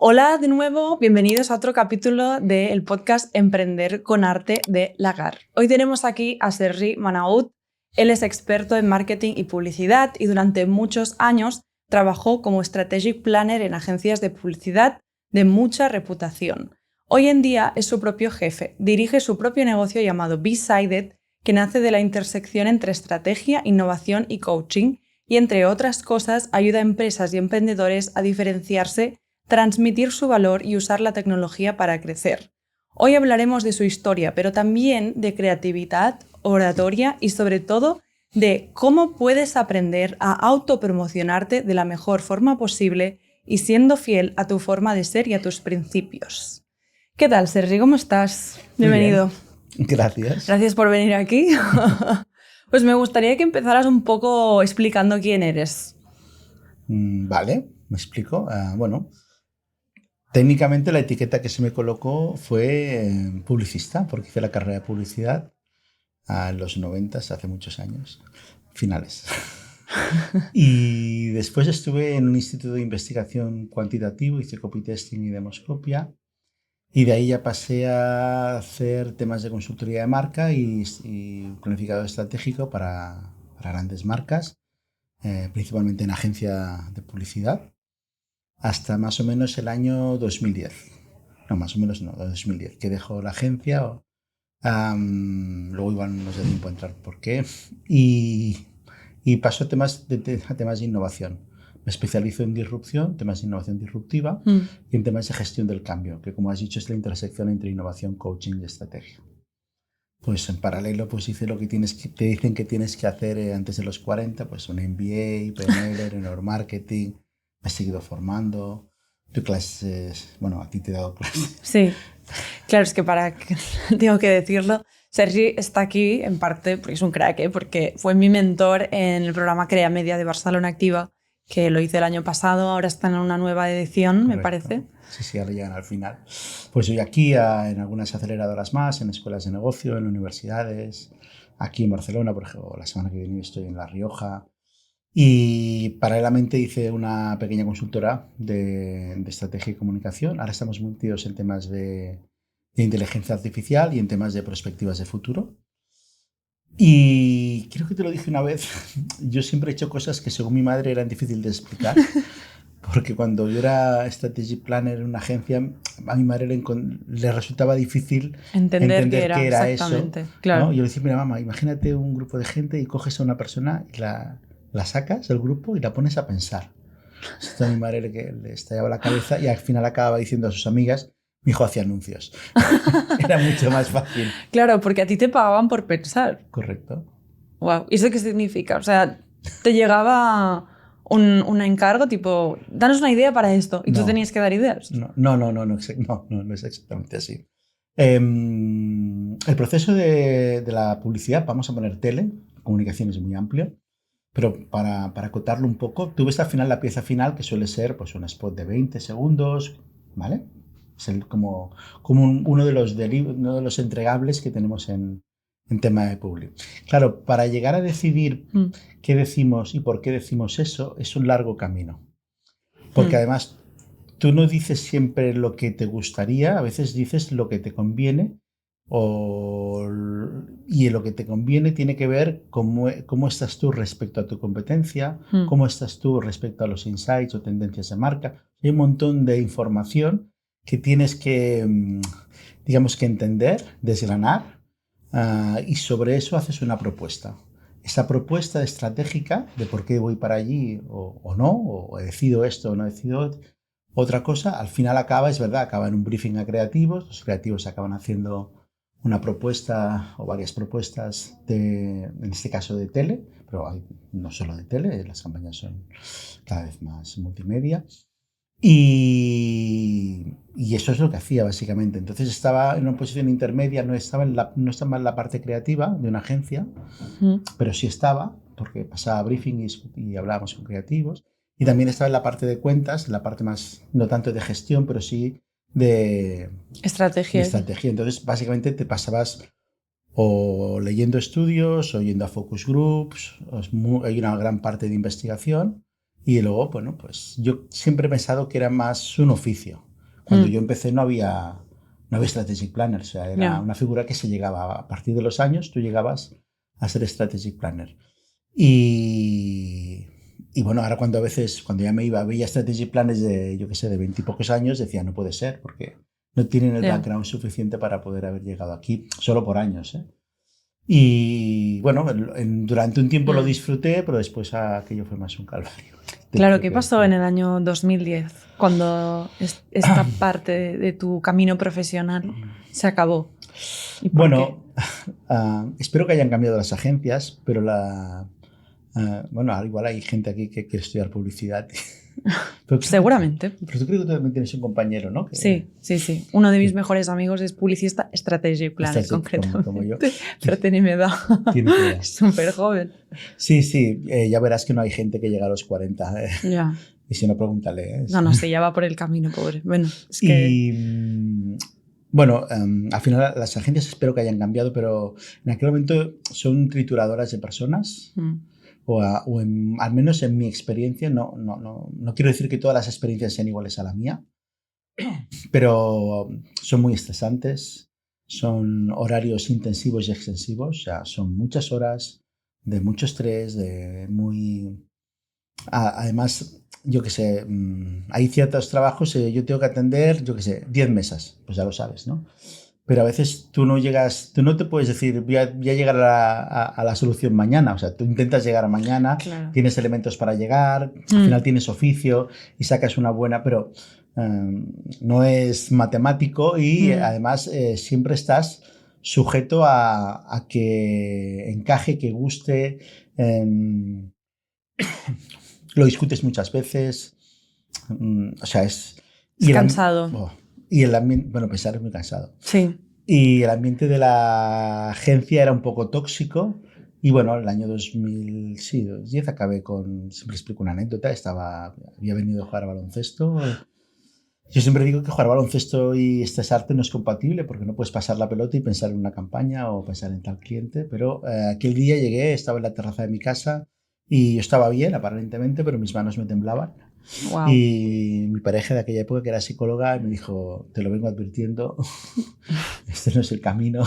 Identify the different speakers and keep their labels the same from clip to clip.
Speaker 1: Hola de nuevo, bienvenidos a otro capítulo del podcast Emprender con Arte de Lagar. Hoy tenemos aquí a Sergi Manaut. Él es experto en marketing y publicidad y durante muchos años trabajó como Strategic Planner en agencias de publicidad de mucha reputación. Hoy en día es su propio jefe, dirige su propio negocio llamado B-Sided, que nace de la intersección entre estrategia, innovación y coaching, y entre otras cosas ayuda a empresas y emprendedores a diferenciarse, transmitir su valor y usar la tecnología para crecer. Hoy hablaremos de su historia, pero también de creatividad, oratoria y sobre todo de cómo puedes aprender a autopromocionarte de la mejor forma posible y siendo fiel a tu forma de ser y a tus principios. ¿Qué tal, Sergi? ¿Cómo estás? Bienvenido.
Speaker 2: Muy bien. Gracias.
Speaker 1: Gracias por venir aquí. Pues me gustaría que empezaras un poco explicando quién eres.
Speaker 2: Vale, me explico. Bueno, técnicamente la etiqueta que se me colocó fue publicista, porque hice la carrera de publicidad en los 90, hace muchos años, finales. Y después estuve en un instituto de investigación cuantitativo, hice copy testing y demoscopia. Y de ahí ya pasé a hacer temas de consultoría de marca y planificado estratégico para grandes marcas, principalmente en agencia de publicidad, hasta más o menos el año 2010. No, más o menos no, 2010, que dejó la agencia. Luego igual no nos da tiempo a entrar por qué. Y paso a temas de innovación. Me especializo en disrupción, temas de innovación disruptiva y en temas de gestión del cambio, que como has dicho es la intersección entre innovación, coaching y estrategia. Pues en paralelo pues hice lo que te dicen que tienes que hacer antes de los 40, pues un MBA, PNL, neuromarketing, me he seguido formando, doy clases, bueno, a ti te he dado clases.
Speaker 1: Sí, claro, es que tengo que decirlo, Sergi está aquí en parte porque es un crack, porque fue mi mentor en el programa Crea Media de Barcelona Activa, que lo hice el año pasado, ahora está en una nueva edición. Correcto. Me parece.
Speaker 2: Sí, ahora llegan al final. Pues hoy aquí en algunas aceleradoras más, en escuelas de negocio, en universidades, aquí en Barcelona, por ejemplo, la semana que viene estoy en La Rioja. Y paralelamente hice una pequeña consultora de estrategia y comunicación. Ahora estamos muy metidos en temas de inteligencia artificial y en temas de perspectivas de futuro. Y creo que te lo dije una vez, yo siempre he hecho cosas que según mi madre eran difíciles de explicar, porque cuando yo era strategy planner en una agencia, a mi madre le resultaba difícil entender qué era eso.
Speaker 1: Claro.
Speaker 2: ¿no? Yo le decía, mira mamá, imagínate un grupo de gente y coges a una persona y la sacas del grupo y la pones a pensar. Esto a mi madre le estallaba la cabeza y al final acababa diciendo a sus amigas, mi hijo hacía anuncios. Era mucho más fácil.
Speaker 1: Claro, porque a ti te pagaban por pensar.
Speaker 2: Correcto.
Speaker 1: Wow. ¿Y eso qué significa? O sea, te llegaba un encargo tipo, danos una idea para esto y tú tenías que dar ideas.
Speaker 2: No es exactamente así. El proceso de la publicidad, vamos a poner tele, comunicación es muy amplio, pero para acotarlo un poco, tú ves al final la pieza final que suele ser pues, un spot de 20 segundos, ¿vale? Es como uno de los entregables que tenemos en tema de public. Claro, para llegar a decidir qué decimos y por qué decimos eso, es un largo camino. Porque además tú no dices siempre lo que te gustaría, a veces dices lo que te conviene y lo que te conviene tiene que ver cómo estás tú respecto a tu competencia, cómo estás tú respecto a los insights o tendencias de marca. Hay un montón de información que tienes que, digamos que entender, desgranar, y sobre eso haces una propuesta. Esa propuesta estratégica de por qué voy para allí o no, o decido esto o no decido otra cosa, al final acaba en un briefing a creativos, los creativos acaban haciendo una propuesta o varias propuestas, en este caso de tele, pero no solo de tele, las campañas son cada vez más multimedia. Y eso es lo que hacía básicamente. Entonces estaba en una posición intermedia, no estaba en la parte creativa de una agencia, pero sí estaba, porque pasaba briefing y hablábamos con creativos. Y también estaba en la parte de cuentas, la parte más, no tanto de gestión, pero sí de
Speaker 1: estrategia.
Speaker 2: Entonces básicamente te pasabas o leyendo estudios, o yendo a focus groups, hay una gran parte de investigación. Y luego, bueno, pues yo siempre he pensado que era más un oficio. Cuando yo empecé no había strategic planner, o sea, era una figura que se llegaba a partir de los años, tú llegabas a ser strategic planner. Y bueno, ahora cuando ya me iba, veía strategic planners de, yo qué sé, de 20 y pocos años, decía, no puede ser, porque no tienen el background suficiente para poder haber llegado aquí, solo por años, ¿eh? Y bueno, durante un tiempo lo disfruté, pero después aquello fue más un calvario.
Speaker 1: Claro, ¿qué pasó en el año 2010, cuando esta parte de tu camino profesional se acabó?
Speaker 2: Bueno, espero que hayan cambiado las agencias, pero bueno, igual hay gente aquí que quiere estudiar publicidad.
Speaker 1: Seguramente.
Speaker 2: Pero tú creo que tú también tienes un compañero, ¿no?
Speaker 1: Sí. Uno de mis mejores amigos es publicista, strategic planner, concretamente.
Speaker 2: Como yo.
Speaker 1: Pero tiene mi edad. Es súper joven.
Speaker 2: Sí, ya verás que no hay gente que llega a los 40.
Speaker 1: Ya.
Speaker 2: Y si no, pregúntale.
Speaker 1: No, sí, ya va por el camino, pobre. Bueno, es que...
Speaker 2: Y bueno, al final las agencias espero que hayan cambiado, pero en aquel momento son trituradoras de personas. Al menos en mi experiencia, no quiero decir que todas las experiencias sean iguales a la mía, pero son muy estresantes, son horarios intensivos y extensivos, o sea, son muchas horas de mucho estrés, además, yo qué sé, hay ciertos trabajos, yo tengo que atender, yo qué sé, 10 mesas, pues ya lo sabes, ¿no? Pero a veces tú no te puedes decir, voy a llegar a la solución mañana. O sea, tú intentas llegar mañana, claro. Tienes elementos para llegar, al final tienes oficio y sacas una buena, pero no es matemático y además siempre estás sujeto a que encaje, que guste, lo discutes muchas veces, o sea, es
Speaker 1: cansado.
Speaker 2: Y el ambiente, bueno, pensar es muy cansado.
Speaker 1: Sí.
Speaker 2: Y el ambiente de la agencia era un poco tóxico. Y bueno, el año 2010 acabé siempre explico una anécdota, había venido a jugar a baloncesto. Yo siempre digo que jugar a baloncesto y estresarte no es compatible porque no puedes pasar la pelota y pensar en una campaña o pensar en tal cliente. Pero aquel día llegué, estaba en la terraza de mi casa y yo estaba bien aparentemente, pero mis manos me temblaban.
Speaker 1: Wow.
Speaker 2: Y mi pareja de aquella época, que era psicóloga, me dijo, te lo vengo advirtiendo, este no es el camino.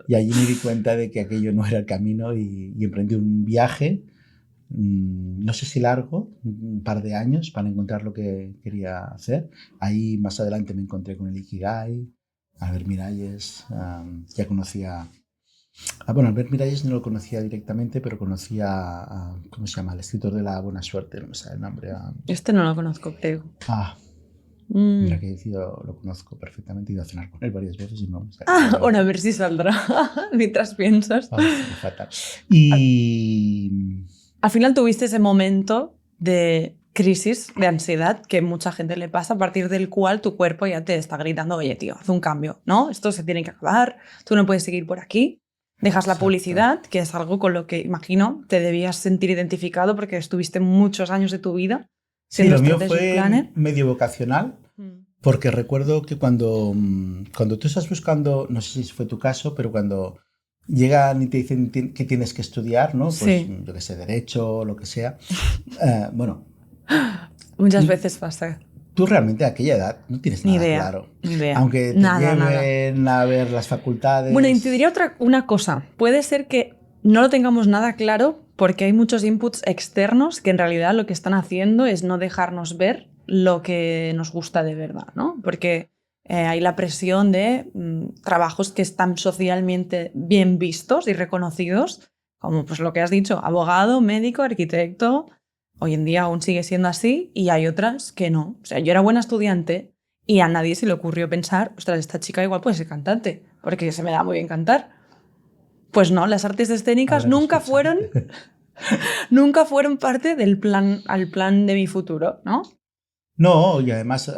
Speaker 2: Y allí me di cuenta de que aquello no era el camino y emprendí un viaje, no sé si largo, un par de años, para encontrar lo que quería hacer. Ahí más adelante me encontré con el Ikigai, Albert Miralles, ya conocía... bueno, Albert Miralles no lo conocía directamente, pero conocía ¿cómo se llama? El escritor de La Buena Suerte, no me sale el nombre.
Speaker 1: Este no lo conozco, creo.
Speaker 2: Mira que lo conozco perfectamente, he ido a cenar con él varias veces y no me sale.
Speaker 1: Bueno, a ver si saldrá mientras piensas.
Speaker 2: Fatal. Y...
Speaker 1: Al final tuviste ese momento de crisis, de ansiedad, que mucha gente le pasa, a partir del cual tu cuerpo ya te está gritando, oye, tío, haz un cambio, ¿no? Esto se tiene que acabar, tú no puedes seguir por aquí. Dejas la publicidad, que es algo con lo que, imagino, te debías sentir identificado porque estuviste muchos años de tu vida siendo
Speaker 2: sí, lo mío
Speaker 1: strategic planner.
Speaker 2: Medio vocacional, porque recuerdo que cuando tú estás buscando, no sé si fue tu caso, pero cuando llegan y te dicen que tienes que estudiar, ¿no? Pues
Speaker 1: sí.
Speaker 2: Yo que sé, derecho, lo que sea. Bueno.
Speaker 1: Muchas veces pasa.
Speaker 2: Tú realmente a aquella edad no tienes nada claro.
Speaker 1: Ni idea.
Speaker 2: Aunque te lleven a ver las facultades...
Speaker 1: Bueno, y te diría una cosa. Puede ser que no lo tengamos nada claro porque hay muchos inputs externos que en realidad lo que están haciendo es no dejarnos ver lo que nos gusta de verdad, ¿no? Porque hay la presión de trabajos que están socialmente bien vistos y reconocidos, como pues lo que has dicho, abogado, médico, arquitecto... Hoy en día aún sigue siendo así y hay otras que no. O sea, yo era buena estudiante y a nadie se le ocurrió pensar, ostras, esta chica igual puede ser cantante, porque se me da muy bien cantar. Pues no, las artes escénicas nunca fueron parte del plan de mi futuro, ¿no?
Speaker 2: No, y además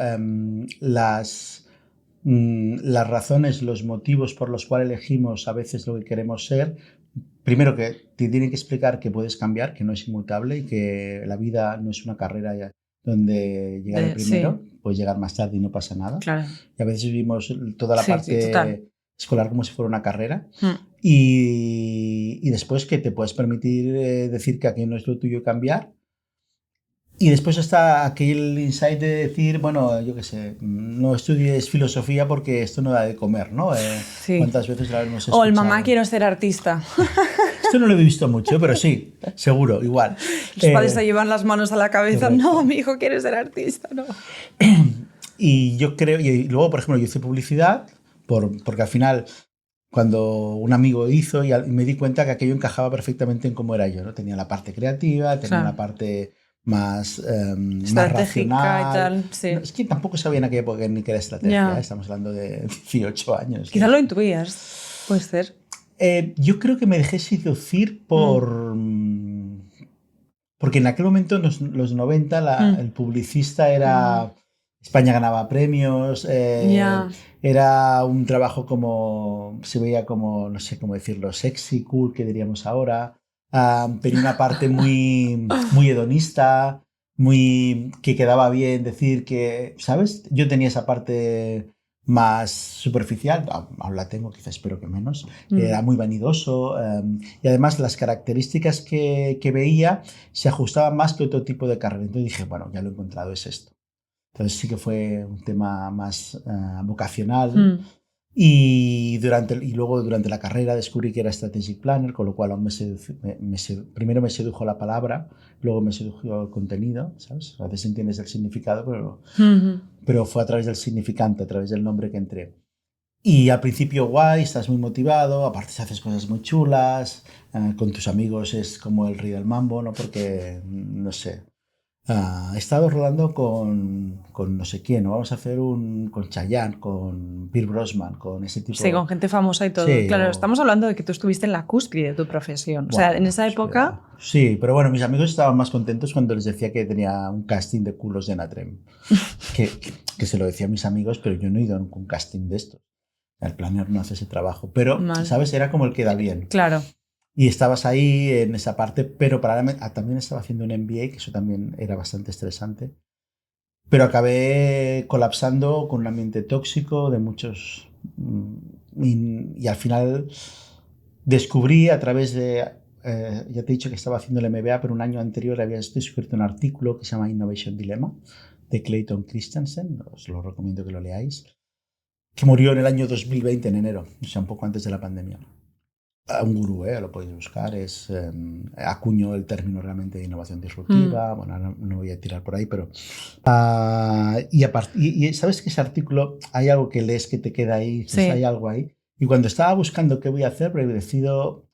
Speaker 2: las razones, los motivos por los cuales elegimos a veces lo que queremos ser, primero que te tienen que explicar que puedes cambiar, que no es inmutable y que la vida no es una carrera donde llegar el primero, puedes llegar más tarde y no pasa nada.
Speaker 1: Claro.
Speaker 2: Y a veces vivimos toda la parte escolar como si fuera una carrera y después que te puedes permitir decir que aquí no es lo tuyo cambiar. Y después está aquel insight de decir, bueno, yo qué sé, no estudies filosofía porque esto no da de comer, ¿no?
Speaker 1: Sí.
Speaker 2: ¿Cuántas veces lo hemos escuchado?
Speaker 1: O el mamá quiero ser artista.
Speaker 2: Esto no lo he visto mucho, pero sí, seguro, igual.
Speaker 1: Los padres se llevan las manos a la cabeza.
Speaker 2: Correcto.
Speaker 1: No, mi hijo quiere ser artista, no.
Speaker 2: Y yo creo, y luego, por ejemplo, yo hice publicidad, porque al final, cuando un amigo hizo, y me di cuenta que aquello encajaba perfectamente en cómo era yo, ¿no? Tenía la parte creativa, tenía
Speaker 1: Claro.
Speaker 2: la parte más
Speaker 1: Estratégica
Speaker 2: racional.
Speaker 1: y tal, sí.
Speaker 2: No, es que tampoco sabía en aquella época ni qué era estrategia,
Speaker 1: Ya.
Speaker 2: estamos hablando de 18 años.
Speaker 1: Quizás lo intuías, puede ser.
Speaker 2: Yo creo que me dejé seducir porque en aquel momento, en los 90, el publicista era... España ganaba premios,
Speaker 1: Ya.
Speaker 2: era un trabajo como... Se veía como, no sé cómo decirlo, sexy, cool, que diríamos ahora. Tenía una parte muy, muy hedonista, muy que quedaba bien decir que, ¿sabes? Yo tenía esa parte más superficial, aún la tengo, quizás espero que menos, era muy vanidoso y además las características que veía se ajustaban más que otro tipo de carrera. Entonces dije, bueno, ya lo he encontrado, es esto. Entonces sí que fue un tema más vocacional. Y luego durante la carrera descubrí que era Strategic Planner, con lo cual aún primero me sedujo la palabra, luego me sedujo el contenido, ¿sabes? A veces entiendes el significado, pero fue a través del significante, a través del nombre que entré. Y al principio guay, estás muy motivado, aparte haces cosas muy chulas, con tus amigos es como el rey del mambo, ¿no? Porque, no sé, he estado rodando con no sé quién, ¿no? Vamos a hacer con Chayanne, con Pierce Brosnan, con ese tipo.
Speaker 1: Sí, con gente famosa y todo.
Speaker 2: Sí,
Speaker 1: claro, estamos hablando de que tú estuviste en la cúspide de tu profesión.
Speaker 2: Bueno,
Speaker 1: o sea, en esa época...
Speaker 2: Sí, pero bueno, mis amigos estaban más contentos cuando les decía que tenía un casting de culos de Natrem. que se lo decía a mis amigos, pero yo no he ido a un casting de estos. El planner no hace ese trabajo. Pero, ¿sabes? Era como el que da bien.
Speaker 1: Claro.
Speaker 2: Y estabas ahí en esa parte, pero paralelamente también estaba haciendo un MBA, que eso también era bastante estresante. Pero acabé colapsando con un ambiente tóxico de muchos... Y al final descubrí a través de... ya te he dicho que estaba haciendo el MBA, pero un año anterior había escrito un artículo que se llama Innovation Dilemma, de Clayton Christensen, os lo recomiendo que lo leáis, que murió en el año 2020, en enero, o sea, un poco antes de la pandemia. Un gurú, lo podéis buscar, acuñó el término realmente de innovación disruptiva, bueno, no voy a tirar por ahí, pero... y sabes que ese artículo, hay algo que lees que te queda ahí,
Speaker 1: sí.
Speaker 2: Hay algo ahí, y cuando estaba buscando qué voy a hacer, pero he decidido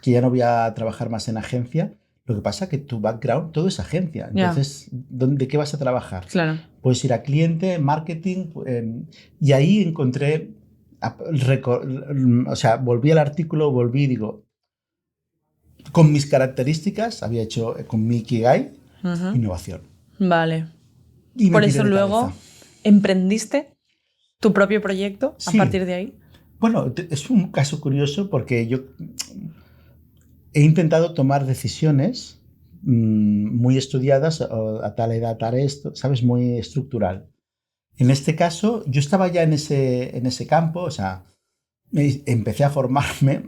Speaker 2: que ya no voy a trabajar más en agencia. Lo que pasa es que tu background, todo es agencia. Entonces, ¿de qué vas a trabajar?
Speaker 1: Claro.
Speaker 2: Puedes ir a cliente, marketing, y ahí encontré... O sea, volví al artículo, digo, con mis características, había hecho con mi Ikigai, innovación.
Speaker 1: Vale.
Speaker 2: Y
Speaker 1: por eso luego emprendiste tu propio proyecto a partir de ahí.
Speaker 2: Bueno, es un caso curioso porque yo he intentado tomar decisiones muy estudiadas, a tal edad, tal esto, ¿sabes? Muy estructural. En este caso, yo estaba ya en ese campo, o sea, empecé a formarme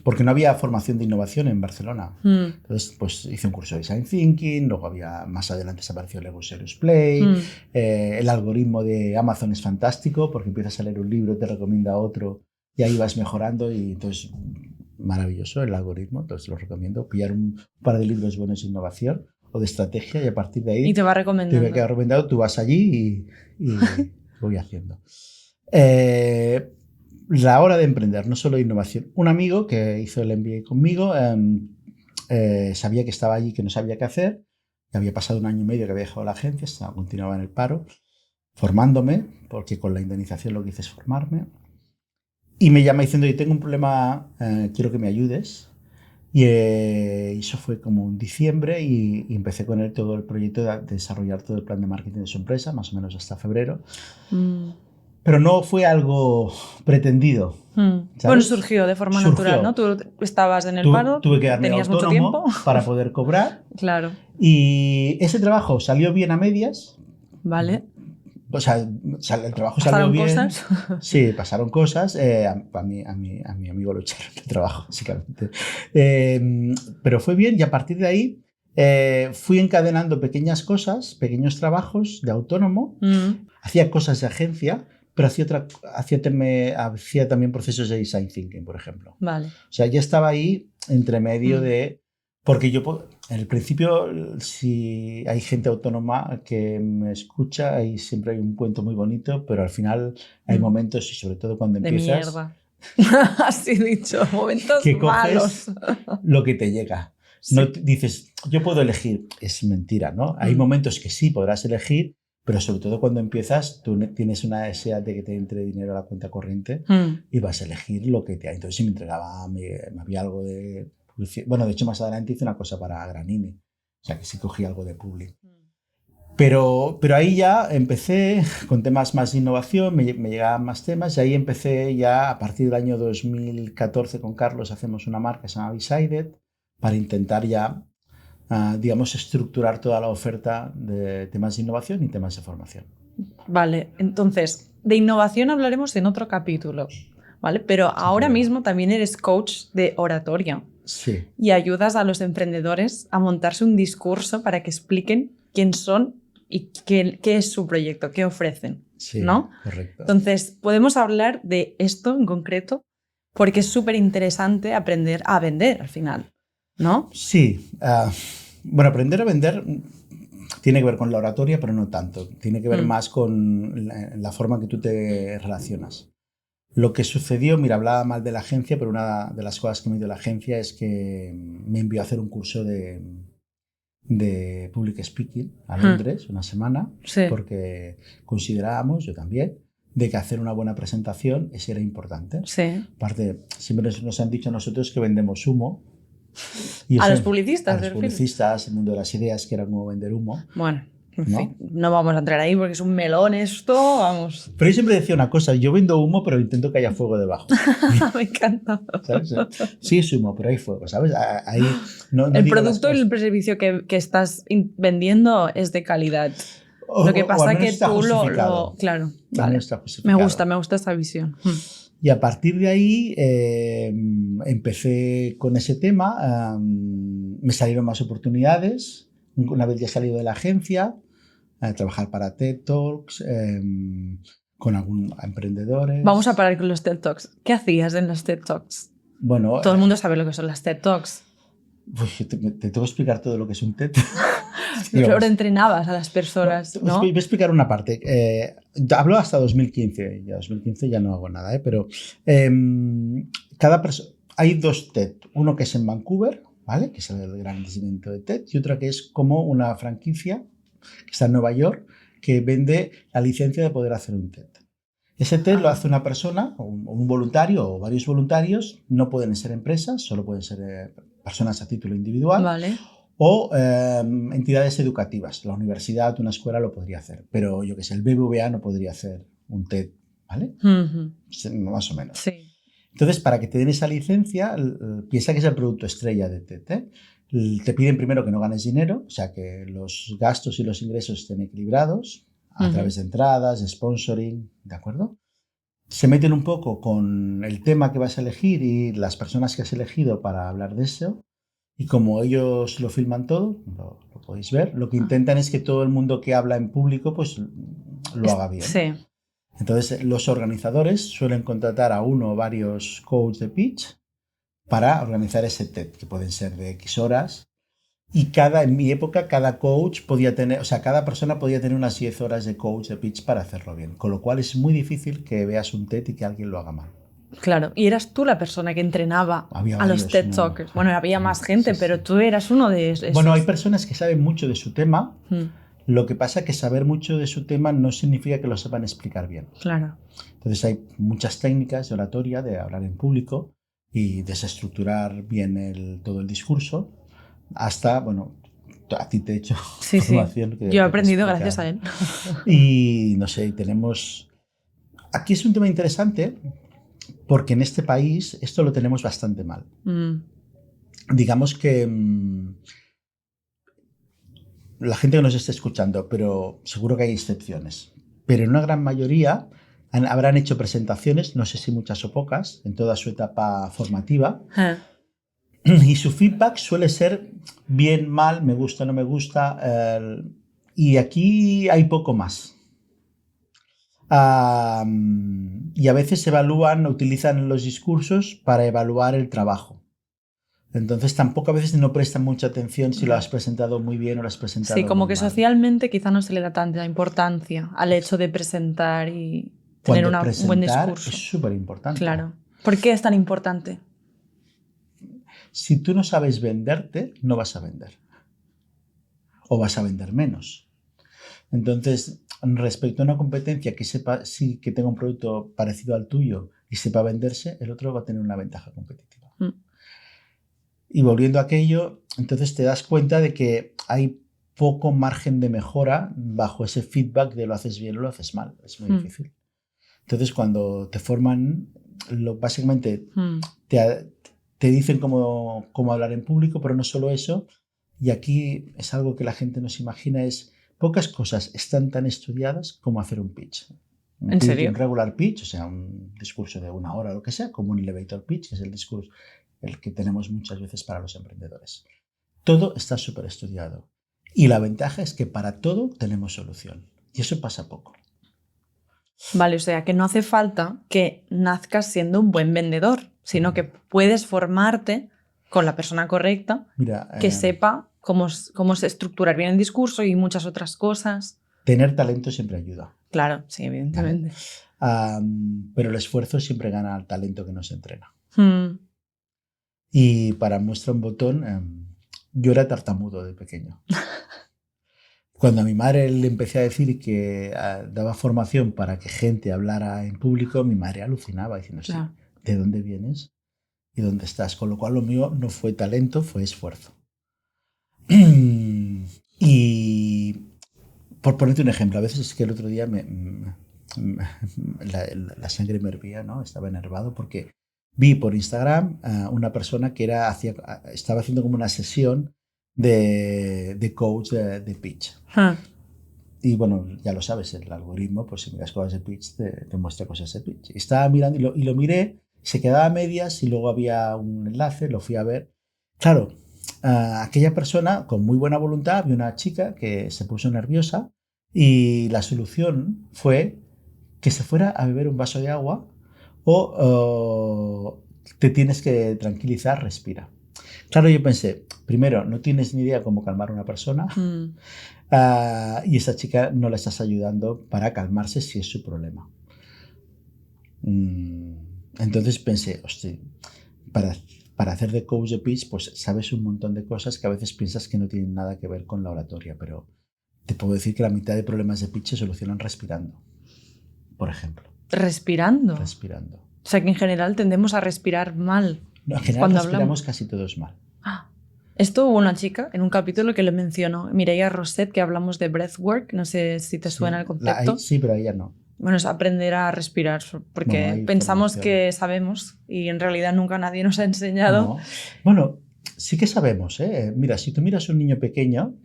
Speaker 2: porque no había formación de innovación en Barcelona. Entonces, pues hice un curso de Design Thinking, luego más adelante se apareció Lego Serious Play, el algoritmo de Amazon es fantástico porque empiezas a leer un libro, te recomienda otro y ahí vas mejorando y entonces, maravilloso el algoritmo, entonces lo recomiendo, pillar un par de libros buenos de innovación o de estrategia y a partir de ahí
Speaker 1: y te va recomendando.
Speaker 2: Te va recomendado, tú vas allí y voy haciendo. La hora de emprender, no solo innovación. Un amigo que hizo el MBA conmigo sabía que estaba allí, que no sabía qué hacer, que había pasado 1 año y medio que había dejado la agencia, continuaba en el paro, formándome, porque con la indemnización lo que hice es formarme, y me llama diciendo, yo tengo un problema, quiero que me ayudes. Y eso fue como en diciembre y empecé con él todo el proyecto de desarrollar todo el plan de marketing de su empresa, más o menos hasta febrero. Pero no fue algo pretendido.
Speaker 1: Bueno, surgió de forma natural, ¿no? Tú estabas en el paro,
Speaker 2: tuve que darme
Speaker 1: tenías mucho tiempo
Speaker 2: para poder cobrar.
Speaker 1: Claro.
Speaker 2: Y ese trabajo salió bien a medias.
Speaker 1: Vale.
Speaker 2: O sea, el trabajo salió bien.
Speaker 1: ¿Pasaron cosas?
Speaker 2: Sí, pasaron cosas. A mi amigo lo echaron de trabajo, básicamente. Pero fue bien y a partir de ahí Fui encadenando pequeñas cosas, pequeños trabajos de autónomo, hacía cosas de agencia, pero hacía también procesos de design thinking, por ejemplo.
Speaker 1: Vale.
Speaker 2: O sea, ya estaba ahí entre medio de... Porque en el principio, si hay gente autónoma que me escucha, siempre hay un cuento muy bonito, pero al final hay momentos, y sobre todo cuando empiezas...
Speaker 1: De mierda. Así dicho, momentos
Speaker 2: que
Speaker 1: malos.
Speaker 2: Lo que te llega. Sí. No dices, yo puedo elegir. Es mentira, ¿no? Hay momentos que sí podrás elegir, pero sobre todo cuando empiezas, tú tienes una necesidad de que te entre dinero a la cuenta corriente y vas a elegir lo que te hay. Entonces, si me entregaba, me había algo de publicidad. Bueno, de hecho, más adelante hice una cosa para Granini. O sea, que sí cogí algo de public. Pero ahí ya empecé con temas más de innovación, me llegaban más temas y ahí empecé ya a partir del año 2014 con Carlos hacemos una marca que se llama Decided para intentar ya, digamos, estructurar toda la oferta de temas de innovación y temas de formación.
Speaker 1: Vale, entonces, de innovación hablaremos en otro capítulo, ¿vale? Pero sí, ahora mismo también eres coach de oratoria.
Speaker 2: Sí.
Speaker 1: Y ayudas a los emprendedores a montarse un discurso para que expliquen quién son y qué es su proyecto, qué ofrecen,
Speaker 2: sí,
Speaker 1: ¿no?
Speaker 2: Correcto.
Speaker 1: Entonces, podemos hablar de esto en concreto porque es súper interesante aprender a vender al final, ¿no?
Speaker 2: Sí. Bueno, aprender a vender tiene que ver con la oratoria, pero no tanto. Tiene que ver más con la forma que tú te relacionas. Lo que sucedió, mira, hablaba mal de la agencia, pero una de las cosas que me dio la agencia es que me envió a hacer un curso de public speaking a Londres, una semana,
Speaker 1: sí.
Speaker 2: Porque considerábamos, yo también, de que hacer una buena presentación era importante.
Speaker 1: Sí.
Speaker 2: Aparte, siempre nos han dicho a nosotros que vendemos humo.
Speaker 1: Y a los publicistas.
Speaker 2: A los publicistas, el mundo de las ideas, que era como vender humo.
Speaker 1: Bueno. En fin, no vamos a entrar ahí porque es un melón esto, vamos.
Speaker 2: Pero yo siempre decía una cosa, yo vendo humo, pero intento que haya fuego debajo.
Speaker 1: Me encanta.
Speaker 2: ¿Sabes? Sí, es humo, pero hay fuego, ¿sabes? Ahí no
Speaker 1: el producto y el servicio que estás vendiendo es de calidad. Lo que pasa es que tú lo... Claro, vale. Me gusta esa visión.
Speaker 2: Y a partir de ahí empecé con ese tema, me salieron más oportunidades. Una vez ya salido de la agencia, a trabajar para TED Talks, con algunos emprendedores.
Speaker 1: Vamos a parar con los TED Talks. ¿Qué hacías en los TED Talks?
Speaker 2: Bueno,
Speaker 1: todo el mundo sabe lo que son las TED Talks.
Speaker 2: Pues te tengo que explicar todo lo que es un TED.
Speaker 1: Pero entrenabas a las personas, ¿no?
Speaker 2: Voy a explicar una parte. Hablo hasta 2015. Ya 2015 ya no hago nada, pero hay dos TED. Uno que es en Vancouver, ¿vale? Que es el gran nacimiento de TED, y otra que es como una franquicia que está en Nueva York que vende la licencia de poder hacer un TED. Ese TED lo hace una persona, un voluntario o varios voluntarios, no pueden ser empresas, solo pueden ser personas a título individual.
Speaker 1: Vale.
Speaker 2: O entidades educativas. La universidad, una escuela lo podría hacer, pero yo que sé, el BBVA no podría hacer un TED, ¿vale? Más o menos.
Speaker 1: Sí.
Speaker 2: Entonces, para que te den esa licencia, piensa que es el producto estrella de TED, ¿eh? Te piden primero que no ganes dinero, o sea, que los gastos y los ingresos estén equilibrados a través de entradas, de sponsoring, ¿de acuerdo? Se meten un poco con el tema que vas a elegir y las personas que has elegido para hablar de eso. Y como ellos lo filman todo, lo podéis ver, lo que intentan es que todo el mundo que habla en público pues lo haga bien.
Speaker 1: Sí.
Speaker 2: Entonces, los organizadores suelen contratar a uno o varios coaches de pitch para organizar ese TED, que pueden ser de X horas. Y en mi época, cada coach podía tener, o sea, cada persona podía tener unas 10 horas de coach de pitch para hacerlo bien. Con lo cual es muy difícil que veas un TED y que alguien lo haga mal.
Speaker 1: Claro, y eras tú la persona que entrenaba a los TED Talkers. Bueno, había más gente, pero tú eras uno de esos.
Speaker 2: Bueno, hay personas que saben mucho de su tema. Lo que pasa es que saber mucho de su tema no significa que lo sepan explicar bien.
Speaker 1: Claro.
Speaker 2: Entonces hay muchas técnicas de oratoria, de hablar en público y desestructurar bien todo el discurso hasta, bueno, a ti te he hecho formación.
Speaker 1: Sí. Yo he aprendido gracias a él.
Speaker 2: Y no sé, tenemos... Aquí es un tema interesante porque en este país esto lo tenemos bastante mal. Digamos que la gente que nos esté escuchando, pero seguro que hay excepciones, pero en una gran mayoría habrán hecho presentaciones, no sé si muchas o pocas, en toda su etapa formativa, Y su feedback suele ser bien, mal, me gusta, no me gusta. Y aquí hay poco más. Y a veces utilizan los discursos para evaluar el trabajo. Entonces tampoco a veces no prestan mucha atención si lo has presentado muy bien o lo has presentado
Speaker 1: Sí, como
Speaker 2: muy
Speaker 1: que
Speaker 2: mal.
Speaker 1: socialmente quizá no se le da tanta importancia al hecho de presentar y tener
Speaker 2: Cuando
Speaker 1: un buen
Speaker 2: presentar
Speaker 1: discurso.
Speaker 2: es súper importante.
Speaker 1: Claro. ¿Por qué es tan importante?
Speaker 2: Si tú no sabes venderte, no vas a vender. O vas a vender menos. Entonces, respecto a una competencia que sepa, sí, que tenga un producto parecido al tuyo y sepa venderse, el otro va a tener una ventaja competitiva. Y volviendo a aquello, entonces te das cuenta de que hay poco margen de mejora bajo ese feedback de lo haces bien o lo haces mal. Es muy difícil. Entonces, cuando te forman, básicamente te dicen cómo hablar en público, pero no solo eso. Y aquí es algo que la gente no se imagina, es pocas cosas están tan estudiadas como hacer un pitch.
Speaker 1: ¿En serio?
Speaker 2: Un regular pitch, o sea, un discurso de 1 hora o lo que sea, como un elevator pitch, que es el discurso el que tenemos muchas veces para los emprendedores. Todo está súper estudiado. Y la ventaja es que para todo tenemos solución. Y eso pasa poco.
Speaker 1: Vale, o sea, que no hace falta que nazcas siendo un buen vendedor, sino que puedes formarte con la persona correcta, que sepa cómo se estructurar bien el discurso y muchas otras cosas.
Speaker 2: Tener talento siempre ayuda.
Speaker 1: Claro, sí, evidentemente.
Speaker 2: Pero el esfuerzo siempre gana al talento que no se entrena. Y para muestra un botón, yo era tartamudo de pequeño. Cuando a mi madre le empecé a decir que daba formación para que gente hablara en público, mi madre alucinaba diciendo, sí, ¿de dónde vienes y dónde estás? Con lo cual lo mío no fue talento, fue esfuerzo. Y por ponerte un ejemplo, a veces es que el otro día la sangre me hervía, ¿no? Estaba enervado porque vi por Instagram a una persona que estaba haciendo como una sesión de coach de pitch. Y bueno, ya lo sabes, el algoritmo, pues si miras cosas de pitch, te muestra cosas de pitch. Y estaba mirando y lo miré, se quedaba a medias y luego había un enlace, lo fui a ver. Claro, aquella persona con muy buena voluntad, había una chica que se puso nerviosa y la solución fue que se fuera a beber un vaso de agua o te tienes que tranquilizar, respira. Claro, yo pensé, primero, no tienes ni idea cómo calmar a una persona y esa chica no la estás ayudando para calmarse si es su problema. Entonces pensé, hostia, para hacer de coach de pitch, pues sabes un montón de cosas que a veces piensas que no tienen nada que ver con la oratoria, pero te puedo decir que la mitad de problemas de pitch se solucionan respirando, por ejemplo.
Speaker 1: ¿Respirando?
Speaker 2: Respirando.
Speaker 1: O sea que en general tendemos a respirar mal.
Speaker 2: No, en general respiramos casi todos mal.
Speaker 1: Esto hubo una chica en un capítulo que lo mencionó, Mireia Rosset, que hablamos de breathwork. No sé si te suena el concepto.
Speaker 2: Sí, pero ella no.
Speaker 1: Bueno, es aprender a respirar, porque pensamos que sabemos y en realidad nunca nadie nos ha enseñado.
Speaker 2: No. Bueno, sí que sabemos, ¿eh? Mira, si tú miras a un niño pequeño,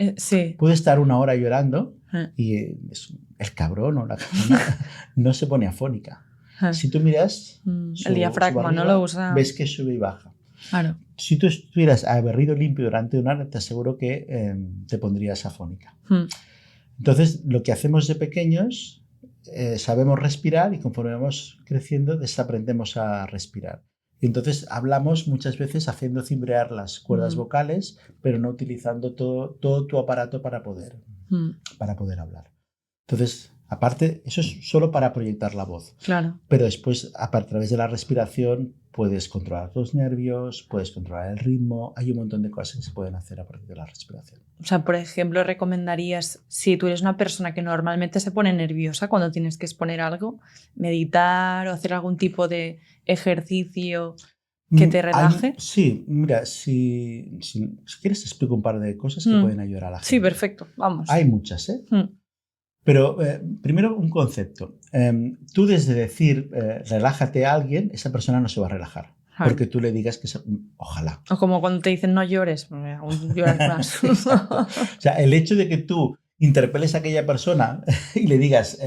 Speaker 2: puede estar 1 hora llorando y el cabrón o la cabrona no se pone afónica. Si tú miras
Speaker 1: el diafragma,
Speaker 2: barriga,
Speaker 1: no lo usa.
Speaker 2: Ves que sube y baja.
Speaker 1: Claro.
Speaker 2: Si tú estuvieras aberrido limpio durante 1 hora, te aseguro que te pondrías afónica. Entonces, lo que hacemos de pequeños, sabemos respirar y conforme vamos creciendo, desaprendemos a respirar. Y entonces hablamos muchas veces haciendo cimbrear las cuerdas vocales, pero no utilizando todo tu aparato para poder hablar. Entonces, aparte, eso es solo para proyectar la voz.
Speaker 1: Claro.
Speaker 2: Pero después, a través de la respiración, puedes controlar los nervios, puedes controlar el ritmo. Hay un montón de cosas que se pueden hacer a partir de la respiración.
Speaker 1: O sea, por ejemplo, recomendarías, si tú eres una persona que normalmente se pone nerviosa cuando tienes que exponer algo, meditar o hacer algún tipo de ejercicio que te relaje.
Speaker 2: Sí, mira, si quieres te explico un par de cosas que pueden ayudar a la gente.
Speaker 1: Sí, perfecto, vamos.
Speaker 2: Hay muchas, ¿eh? Pero primero un concepto. Tú desde decir relájate a alguien, esa persona no se va a relajar. Porque tú le digas que ojalá.
Speaker 1: O como cuando te dicen no llores, aún lloras más.
Speaker 2: O sea, el hecho de que tú interpeles a aquella persona y le digas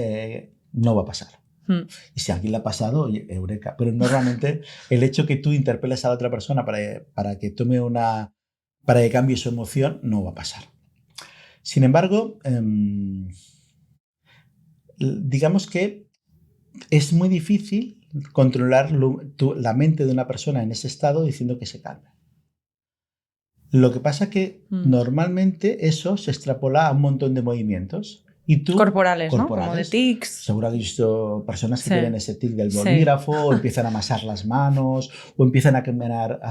Speaker 2: no va a pasar. Y si a alguien le ha pasado, oye, eureka. Pero normalmente el hecho que tú interpeles a la otra persona para que para que cambie su emoción, no va a pasar. Sin embargo, digamos que es muy difícil controlar la mente de una persona en ese estado diciendo que se calme. Lo que pasa es que normalmente eso se extrapola a un montón de movimientos. Y tú,
Speaker 1: corporales, ¿no? Como de tics.
Speaker 2: Seguro has visto personas que tienen ese tic del bolígrafo, o empiezan a amasar las manos, o empiezan a caminar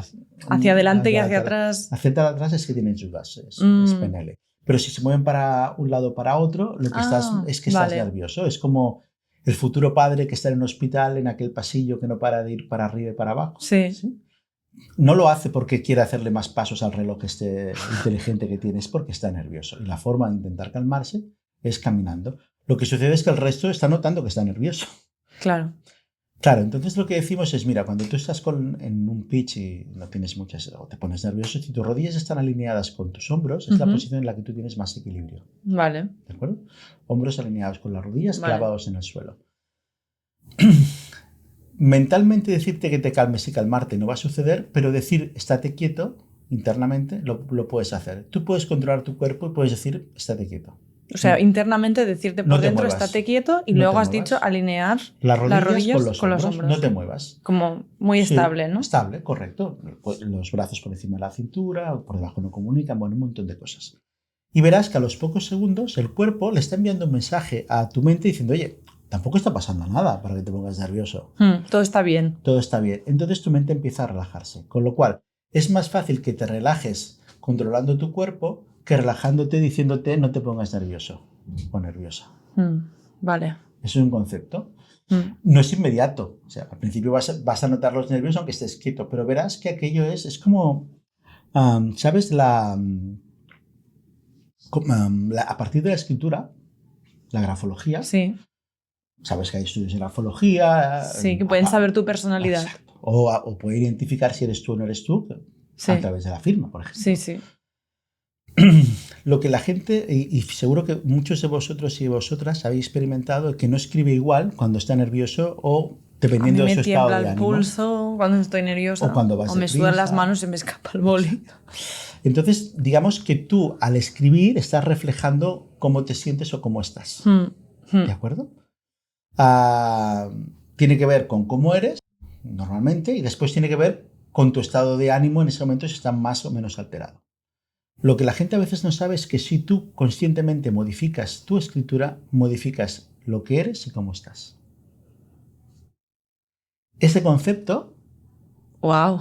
Speaker 1: hacia adelante y hacia atrás.
Speaker 2: Hacia atrás es que tienen sus gases, es PNL. Pero si se mueven para un lado o para otro, lo que estás es que estás nervioso. Es como el futuro padre que está en un hospital, en aquel pasillo que no para de ir para arriba y para abajo.
Speaker 1: Sí.
Speaker 2: No lo hace porque quiere hacerle más pasos al reloj este inteligente que tiene, es porque está nervioso. Y la forma de intentar calmarse es caminando. Lo que sucede es que el resto está notando que está nervioso.
Speaker 1: Claro.
Speaker 2: Claro, entonces lo que decimos es, mira, cuando tú estás en un pitch y no tienes o te pones nervioso, si tus rodillas están alineadas con tus hombros, es la posición en la que tú tienes más equilibrio.
Speaker 1: Vale.
Speaker 2: ¿De acuerdo? Hombros alineados con las rodillas, clavados en el suelo. Mentalmente decirte que te calmes y calmarte no va a suceder, pero decir estate quieto internamente lo puedes hacer. Tú puedes controlar tu cuerpo y puedes decir estate quieto.
Speaker 1: O sea, internamente decirte por dentro estate quieto y luego has dicho alinear las rodillas con los hombros.
Speaker 2: No te muevas.
Speaker 1: Como muy estable, ¿no?
Speaker 2: Estable, correcto. Los brazos por encima de la cintura, o por debajo no comunican, bueno, un montón de cosas. Y verás que a los pocos segundos el cuerpo le está enviando un mensaje a tu mente diciendo, oye, tampoco está pasando nada para que te pongas nervioso.
Speaker 1: Todo está bien.
Speaker 2: Todo está bien. Entonces tu mente empieza a relajarse. Con lo cual, es más fácil que te relajes controlando tu cuerpo que relajándote diciéndote no te pongas nervioso o nerviosa.
Speaker 1: Vale.
Speaker 2: Eso es un concepto. No es inmediato. O sea, al principio vas a notar los nervios aunque estés quieto, pero verás que aquello es como, ¿sabes? A partir de la escritura, la grafología,
Speaker 1: sí.
Speaker 2: Sabes que hay estudios de grafología.
Speaker 1: Sí, que pueden saber tu personalidad.
Speaker 2: Exacto. O puede identificar si eres tú o no eres tú a través de la firma, por ejemplo.
Speaker 1: Sí, sí.
Speaker 2: Lo que la gente, y seguro que muchos de vosotros y vosotras habéis experimentado, que no escribe igual cuando está nervioso o dependiendo de su estado de ánimo.
Speaker 1: Me tiembla el pulso cuando estoy nerviosa.
Speaker 2: O cuando vas
Speaker 1: o me sudan las manos y se me escapa el boli.
Speaker 2: Entonces, digamos que tú al escribir estás reflejando cómo te sientes o cómo estás. ¿De acuerdo? Tiene que ver con cómo eres normalmente y después tiene que ver con tu estado de ánimo en ese momento si está más o menos alterado. Lo que la gente a veces no sabe es que si tú conscientemente modificas tu escritura, modificas lo que eres y cómo estás. Ese concepto
Speaker 1: ¡Wow!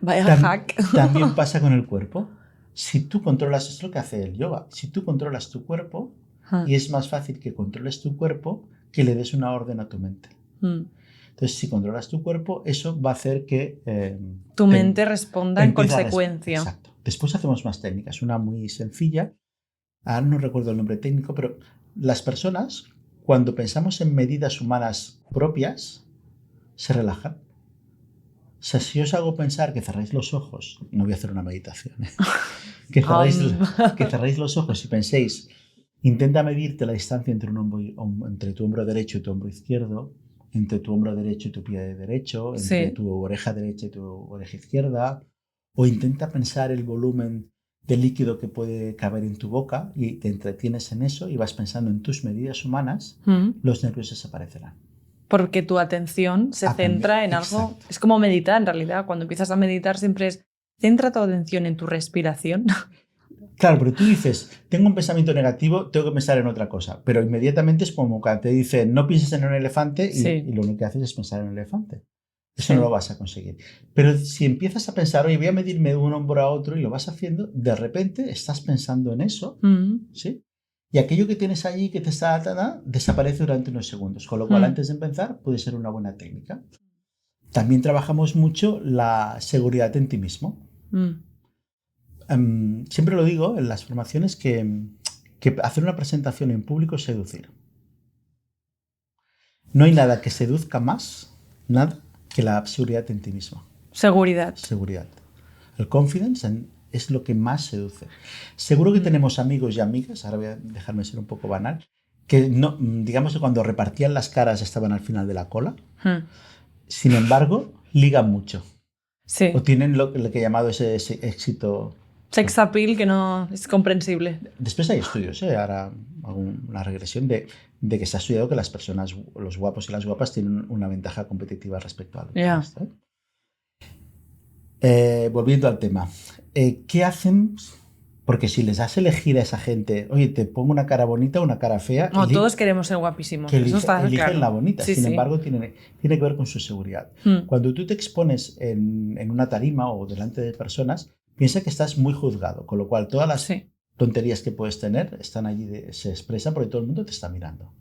Speaker 1: Vaya hack.
Speaker 2: También pasa con el cuerpo. Si tú controlas, es lo que hace el yoga, si tú controlas tu cuerpo, y es más fácil que controles tu cuerpo que le des una orden a tu mente. Entonces, si controlas tu cuerpo, eso va a hacer que
Speaker 1: tu mente responda en consecuencia.
Speaker 2: Exacto. Después hacemos más técnicas. Una muy sencilla, ahora no recuerdo el nombre técnico, pero las personas, cuando pensamos en medidas humanas propias, se relajan. O sea, si os hago pensar que cerráis los ojos, no voy a hacer una meditación, que cerráis los ojos y penséis, intenta medirte la distancia entre tu hombro derecho y tu hombro izquierdo, entre tu hombro derecho y tu pie derecho, entre tu oreja derecha y tu oreja izquierda, o intenta pensar el volumen de líquido que puede caber en tu boca y te entretienes en eso y vas pensando en tus medidas humanas, los nervios desaparecerán.
Speaker 1: Porque tu atención se centra en algo. Exacto. Es como meditar en realidad. Cuando empiezas a meditar siempre es centra tu atención en tu respiración.
Speaker 2: Claro, pero tú dices, tengo un pensamiento negativo, tengo que pensar en otra cosa. Pero inmediatamente es como cuando te dicen, no pienses en un elefante y lo único que haces es pensar en un elefante. Eso no lo vas a conseguir. Pero si empiezas a pensar, oye, voy a medirme de un hombro a otro y lo vas haciendo, de repente estás pensando en eso, ¿sí? Y aquello que tienes allí que te está atada desaparece durante unos segundos. Con lo cual, antes de empezar, puede ser una buena técnica. También trabajamos mucho la seguridad en ti mismo. Siempre lo digo en las formaciones que hacer una presentación en público es seducir. No hay nada que seduzca más, nada, que la seguridad en ti mismo.
Speaker 1: Seguridad.
Speaker 2: El confidence es lo que más seduce. Seguro que tenemos amigos y amigas, ahora voy a dejarme ser un poco banal, que no, digamos que cuando repartían las caras estaban al final de la cola.
Speaker 1: Hmm.
Speaker 2: Sin embargo, ligan mucho.
Speaker 1: Sí.
Speaker 2: O tienen lo que he llamado ese éxito.
Speaker 1: Sex appeal que no es comprensible.
Speaker 2: Después hay estudios, ahora hago una regresión de que se ha estudiado que las personas, los guapos y las guapas, tienen una ventaja competitiva respecto a lo
Speaker 1: Ya.
Speaker 2: Volviendo al tema, ¿qué hacen? Porque si les das a elegir a esa gente, oye, te pongo una cara bonita o una cara fea.
Speaker 1: No, todos queremos ser guapísimos.
Speaker 2: Que
Speaker 1: Eso está
Speaker 2: eligen
Speaker 1: claro.
Speaker 2: la bonita.
Speaker 1: Sí,
Speaker 2: Sin
Speaker 1: sí.
Speaker 2: embargo, tiene que ver con su seguridad. Cuando tú te expones en una tarima o delante de personas, piensa que estás muy juzgado, con lo cual todas las
Speaker 1: Sí.
Speaker 2: tonterías que puedes tener están allí, se expresan porque todo el mundo te está mirando.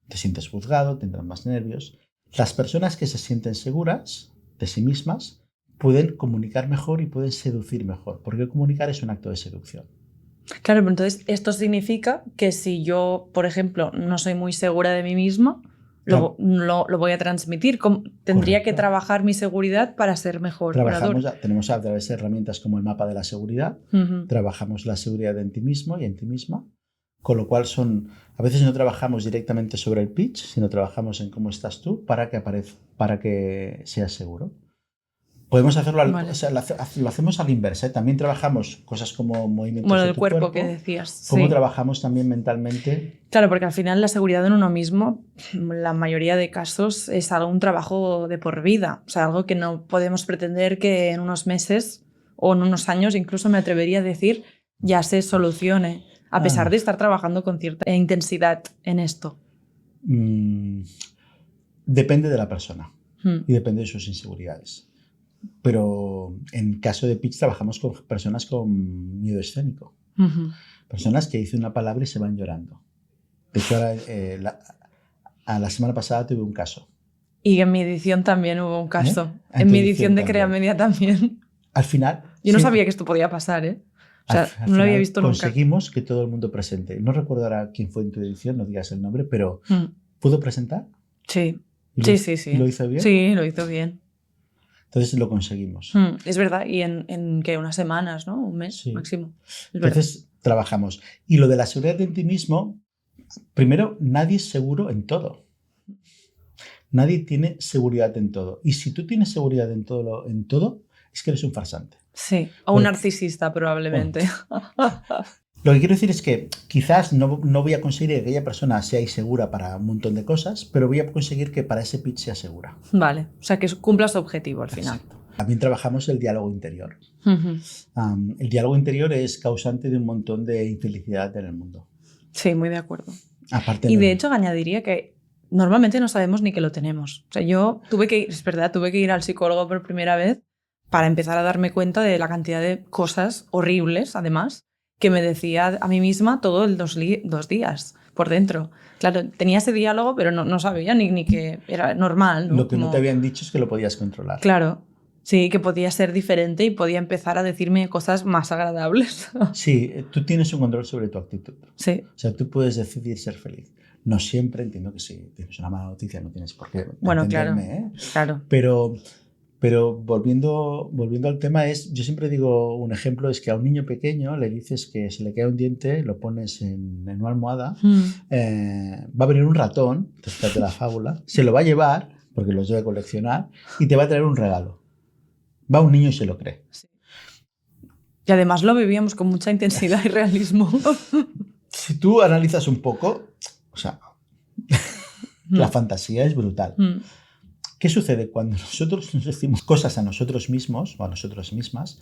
Speaker 2: Te sientes juzgado, tendrán más nervios. Las personas que se sienten seguras de sí mismas pueden comunicar mejor y pueden seducir mejor, porque comunicar es un acto de seducción.
Speaker 1: Claro, pero entonces esto significa que si yo, por ejemplo, no soy muy segura de mí misma, lo voy a transmitir. Tendría
Speaker 2: Correcto.
Speaker 1: que trabajar mi seguridad para ser mejor orador.
Speaker 2: Tenemos a través de herramientas como el mapa de la seguridad, trabajamos la seguridad en ti mismo y en ti misma, con lo cual a veces no trabajamos directamente sobre el pitch, sino trabajamos en cómo estás tú para que seas seguro. Podemos hacerlo,
Speaker 1: Vale.
Speaker 2: o sea, lo hacemos a la inversa. También trabajamos cosas como movimientos
Speaker 1: Bueno,
Speaker 2: de
Speaker 1: del
Speaker 2: tu
Speaker 1: cuerpo que decías.
Speaker 2: Cómo
Speaker 1: Sí.
Speaker 2: trabajamos también mentalmente.
Speaker 1: Claro, porque al final la seguridad en uno mismo, la mayoría de casos, es un trabajo de por vida. O sea, algo que no podemos pretender que en unos meses o en unos años, incluso me atrevería a decir, ya se solucione, a pesar de estar trabajando con cierta intensidad en esto.
Speaker 2: Depende de la persona y depende de sus inseguridades. Pero en caso de pitch trabajamos con personas con miedo escénico. Personas que dicen una palabra y se van llorando. De hecho, ahora, la semana pasada tuve un caso.
Speaker 1: Y en mi edición también hubo un caso. En mi edición de Crea Media también.
Speaker 2: Al final...
Speaker 1: Yo no sabía que esto podía pasar, ¿eh? O sea, no lo había visto nunca.
Speaker 2: Conseguimos que todo el mundo presente. No recuerdo ahora quién fue en tu edición, no digas el nombre, pero ¿pudo presentar?
Speaker 1: Sí. Sí.
Speaker 2: ¿Y lo hizo bien?
Speaker 1: Sí, lo hizo bien.
Speaker 2: Entonces lo conseguimos.
Speaker 1: Es verdad, y en ¿qué? Unas semanas, ¿no? Un mes máximo.
Speaker 2: Entonces trabajamos. Y lo de la seguridad en ti mismo, primero, nadie es seguro en todo. Nadie tiene seguridad en todo. Y si tú tienes seguridad en todo, es que eres un farsante.
Speaker 1: Sí, o un narcisista probablemente.
Speaker 2: Bueno, lo que quiero decir es que quizás no voy a conseguir que aquella persona sea insegura para un montón de cosas, pero voy a conseguir que para ese pitch sea segura.
Speaker 1: Vale, o sea, que cumpla su objetivo al final.
Speaker 2: Exacto. También trabajamos el diálogo interior. El diálogo interior es causante de un montón de infelicidad en el mundo.
Speaker 1: Sí, muy de acuerdo.
Speaker 2: Aparte
Speaker 1: y de hecho añadiría que normalmente no sabemos ni que lo tenemos. O sea, yo tuve que ir al psicólogo por primera vez para empezar a darme cuenta de la cantidad de cosas horribles, además, que me decía a mí misma todos los 2 días por dentro. Claro, tenía ese diálogo, pero no sabía ni que era normal, ¿no?
Speaker 2: Lo que no te habían dicho es que lo podías controlar.
Speaker 1: Claro, sí, que podía ser diferente y podía empezar a decirme cosas más agradables.
Speaker 2: Sí, tú tienes un control sobre tu actitud.
Speaker 1: Sí.
Speaker 2: O sea, tú puedes decidir ser feliz. No siempre, entiendo que si tienes una mala noticia no tienes por qué entenderme,
Speaker 1: claro.
Speaker 2: Pero volviendo al tema, yo siempre digo un ejemplo, es que a un niño pequeño le dices que se le cae un diente, lo pones en una almohada, va a venir un ratón, después de la fábula, se lo va a llevar, porque los debe coleccionar, y te va a traer un regalo. Va un niño y se lo cree.
Speaker 1: Sí. Y además lo vivíamos con mucha intensidad y realismo.
Speaker 2: Si tú analizas un poco, o sea, la fantasía es brutal. ¿Qué sucede? Cuando nosotros nos decimos cosas a nosotros mismos o a nosotras mismas,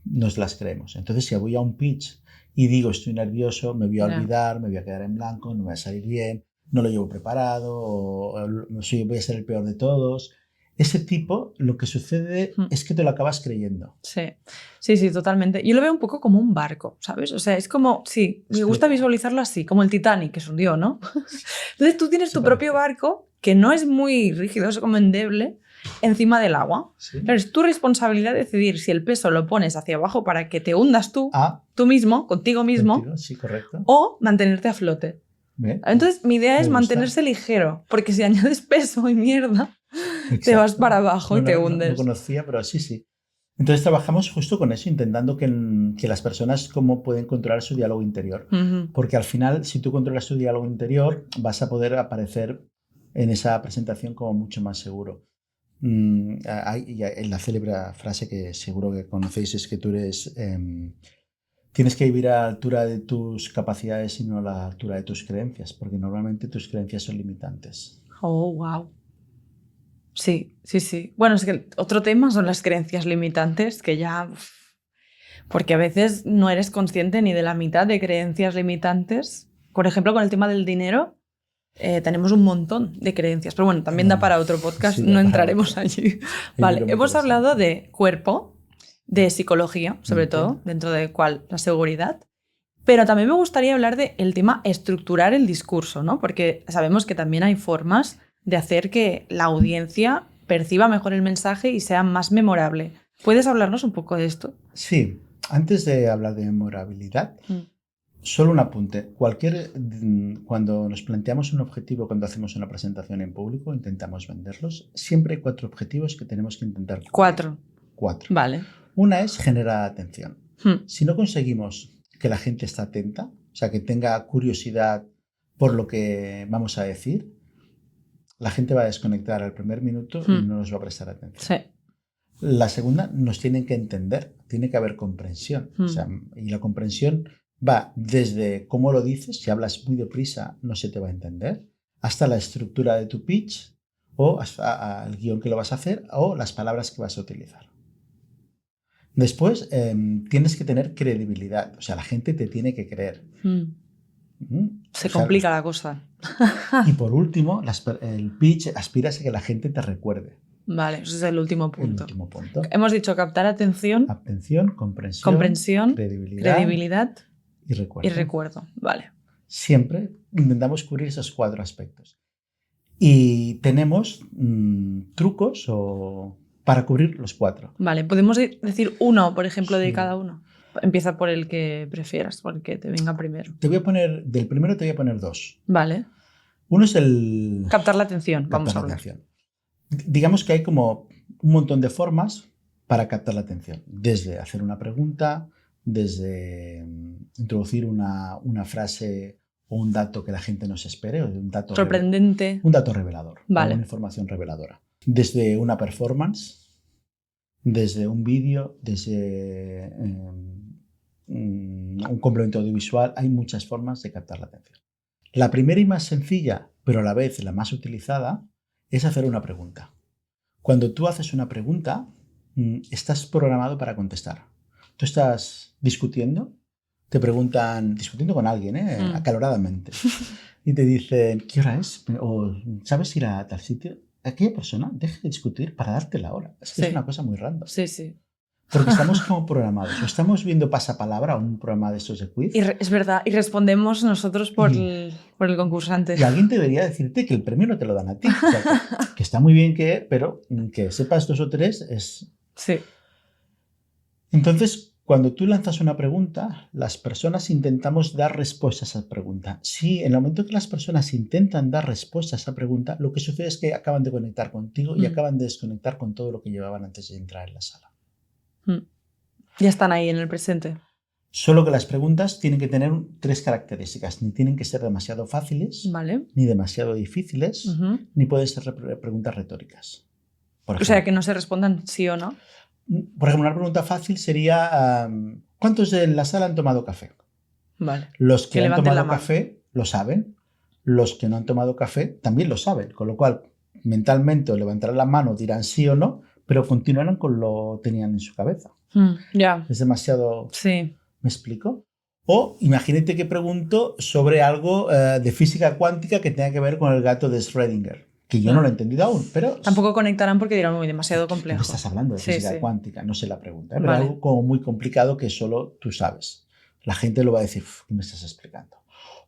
Speaker 2: nos las creemos. Entonces, si voy a un pitch y digo estoy nervioso, me voy a olvidar, me voy a quedar en blanco, no me va a salir bien, no lo llevo preparado, o voy a ser el peor de todos. Ese tipo, lo que sucede es que te lo acabas creyendo.
Speaker 1: Sí, totalmente. Yo lo veo un poco como un barco, ¿sabes? O sea, es como, me gusta visualizarlo así, como el Titanic, que se hundió, ¿no? Entonces tú tienes tu propio barco, que no es muy rígido, es como endeble, encima del agua.
Speaker 2: Sí.
Speaker 1: Claro, es tu responsabilidad decidir si el peso lo pones hacia abajo para que te hundas tú mismo, contigo mismo,
Speaker 2: sí, correcto.
Speaker 1: O mantenerte a flote.
Speaker 2: ¿Ve?
Speaker 1: Entonces mi idea es mantenerse ligero, porque si añades peso y mierda, te vas para abajo y te hundes.
Speaker 2: No conocía, pero sí. Entonces trabajamos justo con eso, intentando que las personas cómo pueden controlar su diálogo interior. Porque al final, si tú controlas tu diálogo interior, vas a poder aparecer en esa presentación como mucho más seguro. Hay la célebre frase que seguro que conocéis es que tú eres... tienes que vivir a la altura de tus capacidades y no a la altura de tus creencias, porque normalmente tus creencias son limitantes.
Speaker 1: Oh, wow. Sí, sí, sí. Bueno, es que otro tema son las creencias limitantes, que ya... Porque a veces no eres consciente ni de la mitad de creencias limitantes. Por ejemplo, con el tema del dinero, tenemos un montón de creencias. Pero bueno, también da para otro podcast,
Speaker 2: Sí,
Speaker 1: no entraremos allí. Vale, hemos hablado de cuerpo, de psicología, sobre todo, dentro de cuál la seguridad. Pero también me gustaría hablar del tema estructurar el discurso, ¿no? Porque sabemos que también hay formas de hacer que la audiencia perciba mejor el mensaje y sea más memorable. ¿Puedes hablarnos un poco de esto?
Speaker 2: Sí, antes de hablar de memorabilidad, solo un apunte. Cuando nos planteamos un objetivo, cuando hacemos una presentación en público, intentamos venderlos, siempre hay 4 objetivos que tenemos que intentar cumplir. 4.
Speaker 1: Vale.
Speaker 2: Una es generar atención. Si no conseguimos que la gente esté atenta, o sea, que tenga curiosidad por lo que vamos a decir, la gente va a desconectar al primer minuto y no nos va a prestar atención.
Speaker 1: Sí.
Speaker 2: La segunda, nos tienen que entender, tiene que haber comprensión. O sea, y la comprensión va desde cómo lo dices, si hablas muy deprisa no se te va a entender, hasta la estructura de tu pitch o hasta el guión que lo vas a hacer o las palabras que vas a utilizar. Después, tienes que tener credibilidad, o sea, la gente te tiene que creer.
Speaker 1: Se complica la cosa.
Speaker 2: Y por último, el pitch aspiras a que la gente te recuerde.
Speaker 1: Vale, ese es el último punto.
Speaker 2: El último punto.
Speaker 1: Hemos dicho captar atención.
Speaker 2: Atención, comprensión,
Speaker 1: credibilidad
Speaker 2: y recuerdo.
Speaker 1: Vale.
Speaker 2: Siempre intentamos cubrir esos 4 aspectos. Y tenemos trucos para cubrir los 4.
Speaker 1: Vale, podemos decir uno, por ejemplo, de cada uno. Empieza por el que prefieras, por el que te venga primero.
Speaker 2: Del primero te voy a poner 2.
Speaker 1: Vale.
Speaker 2: Uno es el...
Speaker 1: Captar la atención, vamos a hablar.
Speaker 2: Digamos que hay como un montón de formas para captar la atención. Desde hacer una pregunta, desde introducir una frase o un dato que la gente no se espere, o un dato
Speaker 1: sorprendente.
Speaker 2: Un dato revelador.
Speaker 1: Vale.
Speaker 2: Una información reveladora. Desde una performance, desde un vídeo, desde un complemento audiovisual. Hay muchas formas de captar la atención. La primera y más sencilla, pero a la vez la más utilizada, es hacer una pregunta. Cuando tú haces una pregunta, estás programado para contestar. Tú estás discutiendo, te preguntan, discutiendo con alguien, acaloradamente, y te dicen, ¿qué hora es? O ¿sabes ir a tal sitio? Aquella persona deja de discutir para darte la hora. Es una cosa muy random.
Speaker 1: Sí, sí.
Speaker 2: Porque estamos como programados. O estamos viendo pasapalabra o un programa de estos de quiz.
Speaker 1: Es verdad. Y respondemos nosotros por el concursante.
Speaker 2: Y alguien debería decirte que el premio no te lo dan a ti. O sea, que está muy bien pero que sepas 2 o 3 es...
Speaker 1: Sí.
Speaker 2: Entonces, cuando tú lanzas una pregunta, las personas intentamos dar respuesta a esa pregunta. Si en el momento que las personas intentan dar respuesta a esa pregunta, lo que sucede es que acaban de conectar contigo y acaban de desconectar con todo lo que llevaban antes de entrar en la sala.
Speaker 1: Ya están ahí en el presente.
Speaker 2: Solo que las preguntas tienen que tener 3 características. Ni tienen que ser demasiado fáciles,
Speaker 1: vale,
Speaker 2: ni demasiado difíciles, ni pueden ser preguntas retóricas.
Speaker 1: O sea, que no se respondan sí o no.
Speaker 2: Por ejemplo, una pregunta fácil sería ¿cuántos de la sala han tomado café?
Speaker 1: Vale.
Speaker 2: Los que han tomado café lo saben. Los que no han tomado café también lo saben. Con lo cual, mentalmente levantarán la mano, dirán sí o no, pero continuarán con lo que tenían en su cabeza.
Speaker 1: Ya.
Speaker 2: Es demasiado...
Speaker 1: Sí.
Speaker 2: ¿Me explico? O imagínate que pregunto sobre algo de física cuántica que tenga que ver con el gato de Schrödinger, que yo no lo he entendido aún, pero...
Speaker 1: Tampoco conectarán porque dirán muy demasiado complejo.
Speaker 2: ¿De qué estás hablando? De física cuántica, no sé la pregunta, pero
Speaker 1: vale,
Speaker 2: algo como muy complicado que solo tú sabes. La gente lo va a decir, ¿qué me estás explicando?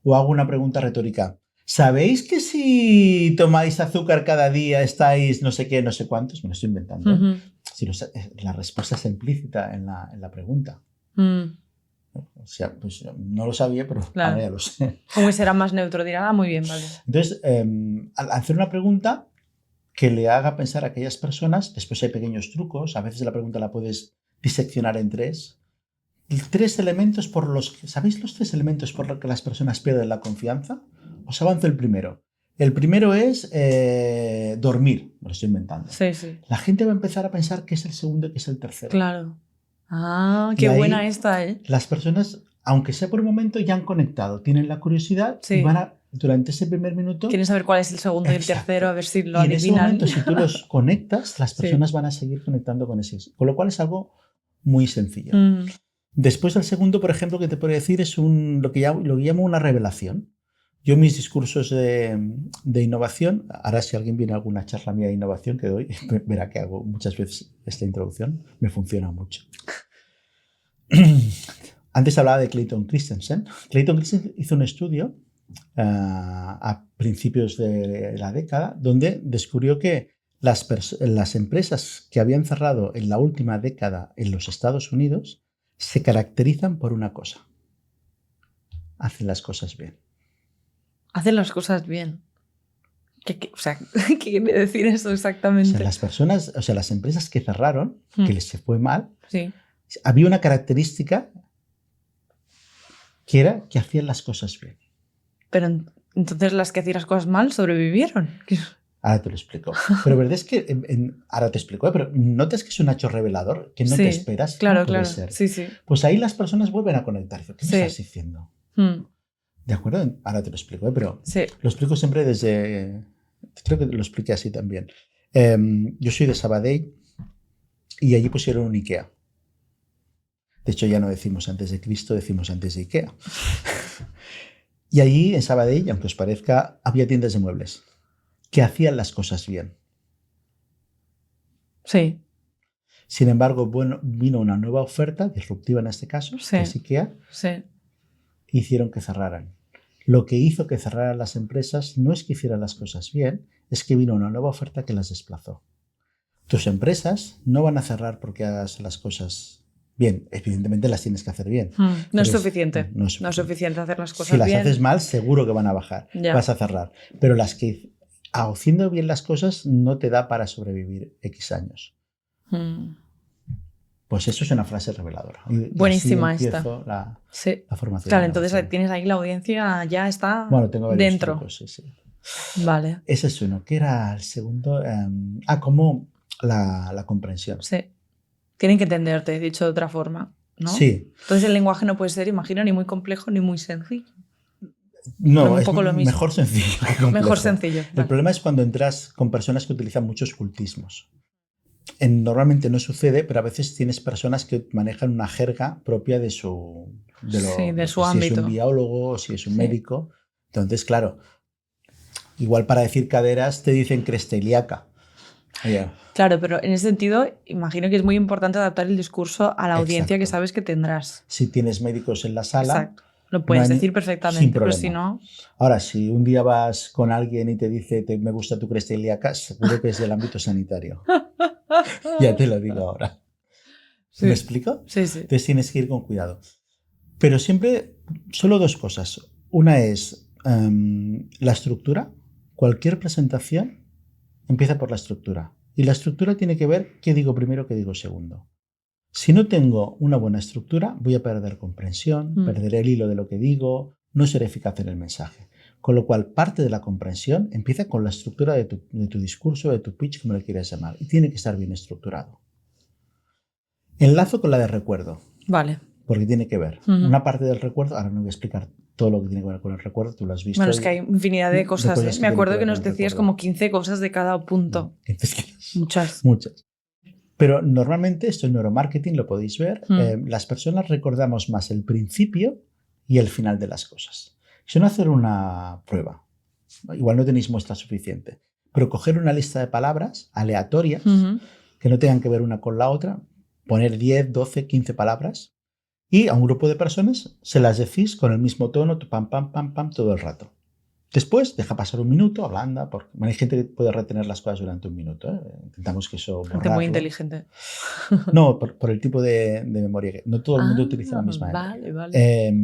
Speaker 2: O hago una pregunta retórica. ¿Sabéis que si tomáis azúcar cada día estáis no sé qué, no sé cuántos? Me lo estoy inventando. Si la respuesta está implícita en la pregunta. O sea, pues no lo sabía, pero
Speaker 1: claro,
Speaker 2: ahora ya lo sé.
Speaker 1: Como será más neutro, dirá, muy bien, vale.
Speaker 2: Entonces, al hacer una pregunta que le haga pensar a aquellas personas, después hay pequeños trucos. A veces la pregunta la puedes diseccionar en tres. Tres elementos por los que... ¿Sabéis los tres elementos por los que las personas pierden la confianza? Os avanzo el primero. El primero es dormir. Me lo estoy inventando.
Speaker 1: Sí, sí.
Speaker 2: La gente va a empezar a pensar que es el segundo y que es el tercero.
Speaker 1: Claro. Ah, qué buena esta, ¿eh?
Speaker 2: Las personas, aunque sea por un momento, ya han conectado. Tienen la curiosidad y van a, durante ese primer minuto...
Speaker 1: Quieren saber cuál es el segundo y el tercero, a ver si lo
Speaker 2: adivinan.
Speaker 1: Y
Speaker 2: en ese momento, si tú los conectas, las personas van a seguir conectando con ese. Con lo cual es algo muy sencillo. Después, el segundo, por ejemplo, que te podría decir es lo que llamo una revelación. Yo mis discursos de innovación, ahora si alguien viene a alguna charla mía de innovación que doy, verá que hago muchas veces esta introducción, me funciona mucho. Antes hablaba de Clayton Christensen. Clayton Christensen hizo un estudio a principios de la década donde descubrió que las empresas que habían cerrado en la última década en los Estados Unidos se caracterizan por una cosa. Hacen las cosas bien.
Speaker 1: Hacen las cosas bien. O sea, ¿qué quiere decir eso exactamente?
Speaker 2: O sea, las empresas que cerraron, que les fue mal,
Speaker 1: sí.
Speaker 2: Había una característica que era que hacían las cosas bien.
Speaker 1: Pero entonces las que hacían las cosas mal sobrevivieron.
Speaker 2: Ahora te lo explico. Pero verdad es que ahora te explico, pero ¿notas que es un hecho revelador? Que no te esperas.
Speaker 1: Claro,
Speaker 2: puede
Speaker 1: claro.
Speaker 2: ser?
Speaker 1: Sí.
Speaker 2: Pues ahí las personas vuelven a conectar. ¿Qué me estás diciendo? ¿De acuerdo? Ahora te lo explico, pero lo explico siempre desde... Creo que lo expliqué así también. Yo soy de Sabadell y allí pusieron un IKEA. De hecho, ya no decimos antes de Cristo, decimos antes de IKEA. Y allí, en Sabadell, aunque os parezca, había tiendas de muebles que hacían las cosas bien.
Speaker 1: Sí.
Speaker 2: Sin embargo, vino una nueva oferta, disruptiva en este caso, que es IKEA, e hicieron que cerraran. Lo que hizo que cerraran las empresas no es que hicieran las cosas bien, es que vino una nueva oferta que las desplazó. Tus empresas no van a cerrar porque hagas las cosas bien, evidentemente las tienes que hacer bien.
Speaker 1: No es suficiente. No es suficiente hacer las cosas bien.
Speaker 2: Si las haces mal, seguro que van a bajar. Vas a cerrar. Pero las que haciendo bien las cosas no te da para sobrevivir X años. Pues eso es una frase reveladora.
Speaker 1: Buenísima
Speaker 2: esta. La formación.
Speaker 1: Claro, entonces tienes ahí la audiencia, ya está
Speaker 2: tengo
Speaker 1: dentro.
Speaker 2: Trucos, sí.
Speaker 1: Vale.
Speaker 2: Ese es uno. ¿Qué era el segundo? Como la comprensión.
Speaker 1: Sí. Tienen que entenderte, dicho de otra forma, ¿no?
Speaker 2: Sí.
Speaker 1: Entonces el lenguaje no puede ser, imagino, ni muy complejo ni muy sencillo.
Speaker 2: No, es mejor sencillo que complejo.
Speaker 1: Mejor sencillo.
Speaker 2: El problema es cuando entras con personas que utilizan muchos cultismos. Normalmente no sucede, pero a veces tienes personas que manejan una jerga propia de su
Speaker 1: ámbito.
Speaker 2: Si es un biólogo o si es un médico. Entonces, claro, igual para decir caderas te dicen cresta ilíaca.
Speaker 1: Claro, pero en ese sentido, imagino que es muy importante adaptar el discurso a la audiencia que sabes que tendrás.
Speaker 2: Si tienes médicos en la sala...
Speaker 1: Exacto. Lo puedes decir perfectamente,
Speaker 2: sin problema.
Speaker 1: Pero si no...
Speaker 2: Ahora, si un día vas con alguien y te dice me gusta tu cresta ilíaca, seguro que es del ámbito sanitario. Ya te lo digo ahora.
Speaker 1: Sí.
Speaker 2: ¿Me explico?
Speaker 1: Sí.
Speaker 2: Entonces tienes que ir con cuidado. Pero siempre, solo dos cosas. Una es la estructura. Cualquier presentación empieza por la estructura. Y la estructura tiene que ver qué digo primero, qué digo segundo. Si no tengo una buena estructura, voy a perder comprensión, perderé el hilo de lo que digo, no seré eficaz en el mensaje. Con lo cual, parte de la comprensión empieza con la estructura de tu discurso, de tu pitch, como le quieras llamar. Y tiene que estar bien estructurado. Enlazo con la de recuerdo.
Speaker 1: Vale.
Speaker 2: Porque tiene que ver. Una parte del recuerdo, ahora no voy a explicar todo lo que tiene que ver con el recuerdo, tú lo has visto.
Speaker 1: Bueno, es que hay infinidad de cosas. Me acuerdo que nos decías como 15 cosas de cada punto.
Speaker 2: 15
Speaker 1: Muchas.
Speaker 2: Pero normalmente, esto en neuromarketing lo podéis ver, las personas recordamos más el principio y el final de las cosas. Si no hacer una prueba, igual no tenéis muestra suficiente, pero coger una lista de palabras aleatorias que no tengan que ver una con la otra, poner 10, 12, 15 palabras y a un grupo de personas se las decís con el mismo tono, pam, pam, pam, pam, todo el rato. Después, deja pasar un minuto, ablanda, porque hay gente que puede retener las cosas durante un minuto. Intentamos que eso borrarlo.
Speaker 1: Gente muy inteligente.
Speaker 2: No, por el tipo de memoria. No todo el mundo utiliza la misma.
Speaker 1: Vale.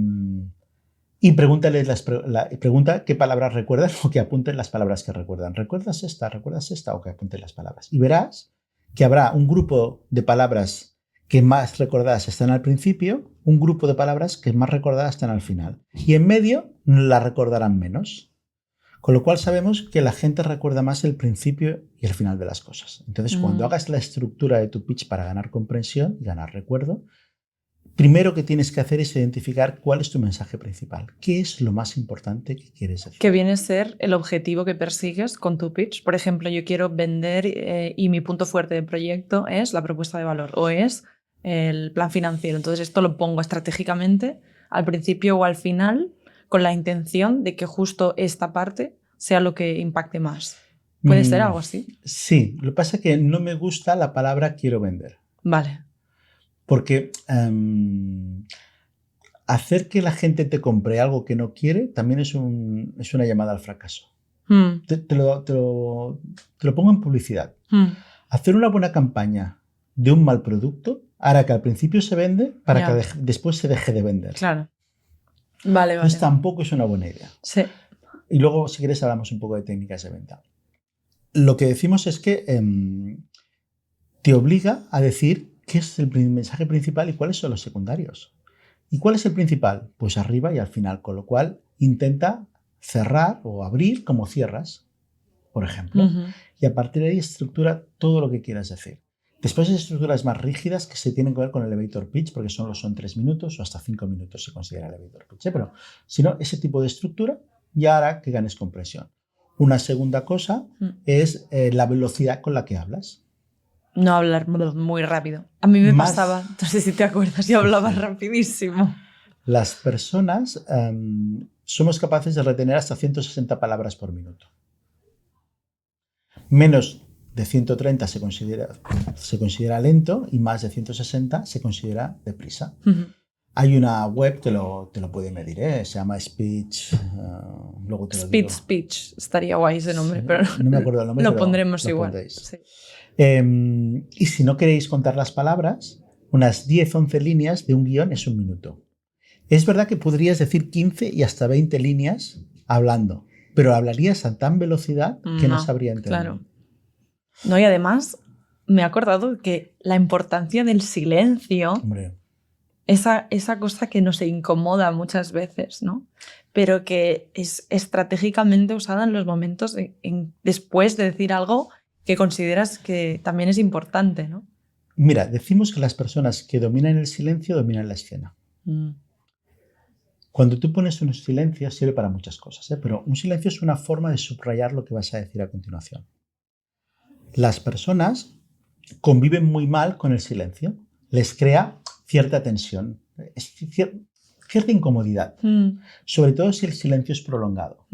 Speaker 2: Y pregunta qué palabras recuerdan o que apunten las palabras que recuerdan. ¿Recuerdas esta? ¿Recuerdas esta? O que apunten las palabras. Y verás que habrá un grupo de palabras que más recordadas están al principio, un grupo de palabras que más recordadas están al final. Y en medio las recordarán menos. Con lo cual sabemos que la gente recuerda más el principio y el final de las cosas. Entonces, cuando hagas la estructura de tu pitch para ganar comprensión y ganar recuerdo, primero que tienes que hacer es identificar cuál es tu mensaje principal. ¿Qué es lo más importante que quieres decir?
Speaker 1: Que viene a ser el objetivo que persigues con tu pitch. Por ejemplo, yo quiero vender y mi punto fuerte del proyecto es la propuesta de valor o es el plan financiero. Entonces, esto lo pongo estratégicamente al principio o al final con la intención de que justo esta parte sea lo que impacte más. ¿Puede ser algo así?
Speaker 2: Sí, lo que pasa es que no me gusta la palabra quiero vender.
Speaker 1: Vale.
Speaker 2: Porque hacer que la gente te compre algo que no quiere también es una llamada al fracaso. Te lo pongo en publicidad. Hacer una buena campaña de un mal producto hará que al principio se vende para que después se deje de vender.
Speaker 1: Claro. Vale.
Speaker 2: Entonces tampoco es una buena idea.
Speaker 1: Sí.
Speaker 2: Y luego, si quieres, hablamos un poco de técnicas de venta. Lo que decimos es que te obliga a decir qué es el mensaje principal y cuáles son los secundarios. ¿Y cuál es el principal? Pues arriba y al final, con lo cual intenta cerrar o abrir como cierras, por ejemplo, y a partir de ahí estructura todo lo que quieras decir. Después hay estructuras más rígidas que se tienen que ver con el elevator pitch, porque son 3 minutos o hasta 5 minutos se considera elevator pitch. Pero si no, ese tipo de estructura ya hará que ganes compresión. Una segunda cosa es la velocidad con la que hablas.
Speaker 1: No hablar muy rápido. A mí me pasaba, no sé si te acuerdas, yo hablaba rapidísimo.
Speaker 2: Las personas somos capaces de retener hasta 160 palabras por minuto. Menos de 130 se considera lento y más de 160 se considera deprisa. Hay una web que te lo puede medir, se llama Speech. Luego te lo digo.
Speaker 1: Speech, estaría guay ese nombre,
Speaker 2: Sí,
Speaker 1: pero
Speaker 2: no me acuerdo el nombre.
Speaker 1: lo
Speaker 2: pero
Speaker 1: pondremos
Speaker 2: lo
Speaker 1: igual.
Speaker 2: pondréis.
Speaker 1: Sí.
Speaker 2: Y si no queréis contar las palabras, unas 10-11 líneas de un guión es un minuto. Es verdad que podrías decir 15 y hasta 20 líneas hablando, pero hablarías a tan velocidad que no sabría entender.
Speaker 1: Claro. No, y además me he acordado que la importancia del silencio,
Speaker 2: Hombre,
Speaker 1: esa cosa que nos incomoda muchas veces, ¿no? Pero que es estratégicamente usada en los momentos después de decir algo que consideras que también es importante, ¿no?
Speaker 2: Mira, decimos que las personas que dominan el silencio dominan la escena. Cuando tú pones un silencio sirve para muchas cosas, pero un silencio es una forma de subrayar lo que vas a decir a continuación. Las personas conviven muy mal con el silencio. Les crea cierta tensión, cierta incomodidad, sobre todo si el silencio es prolongado,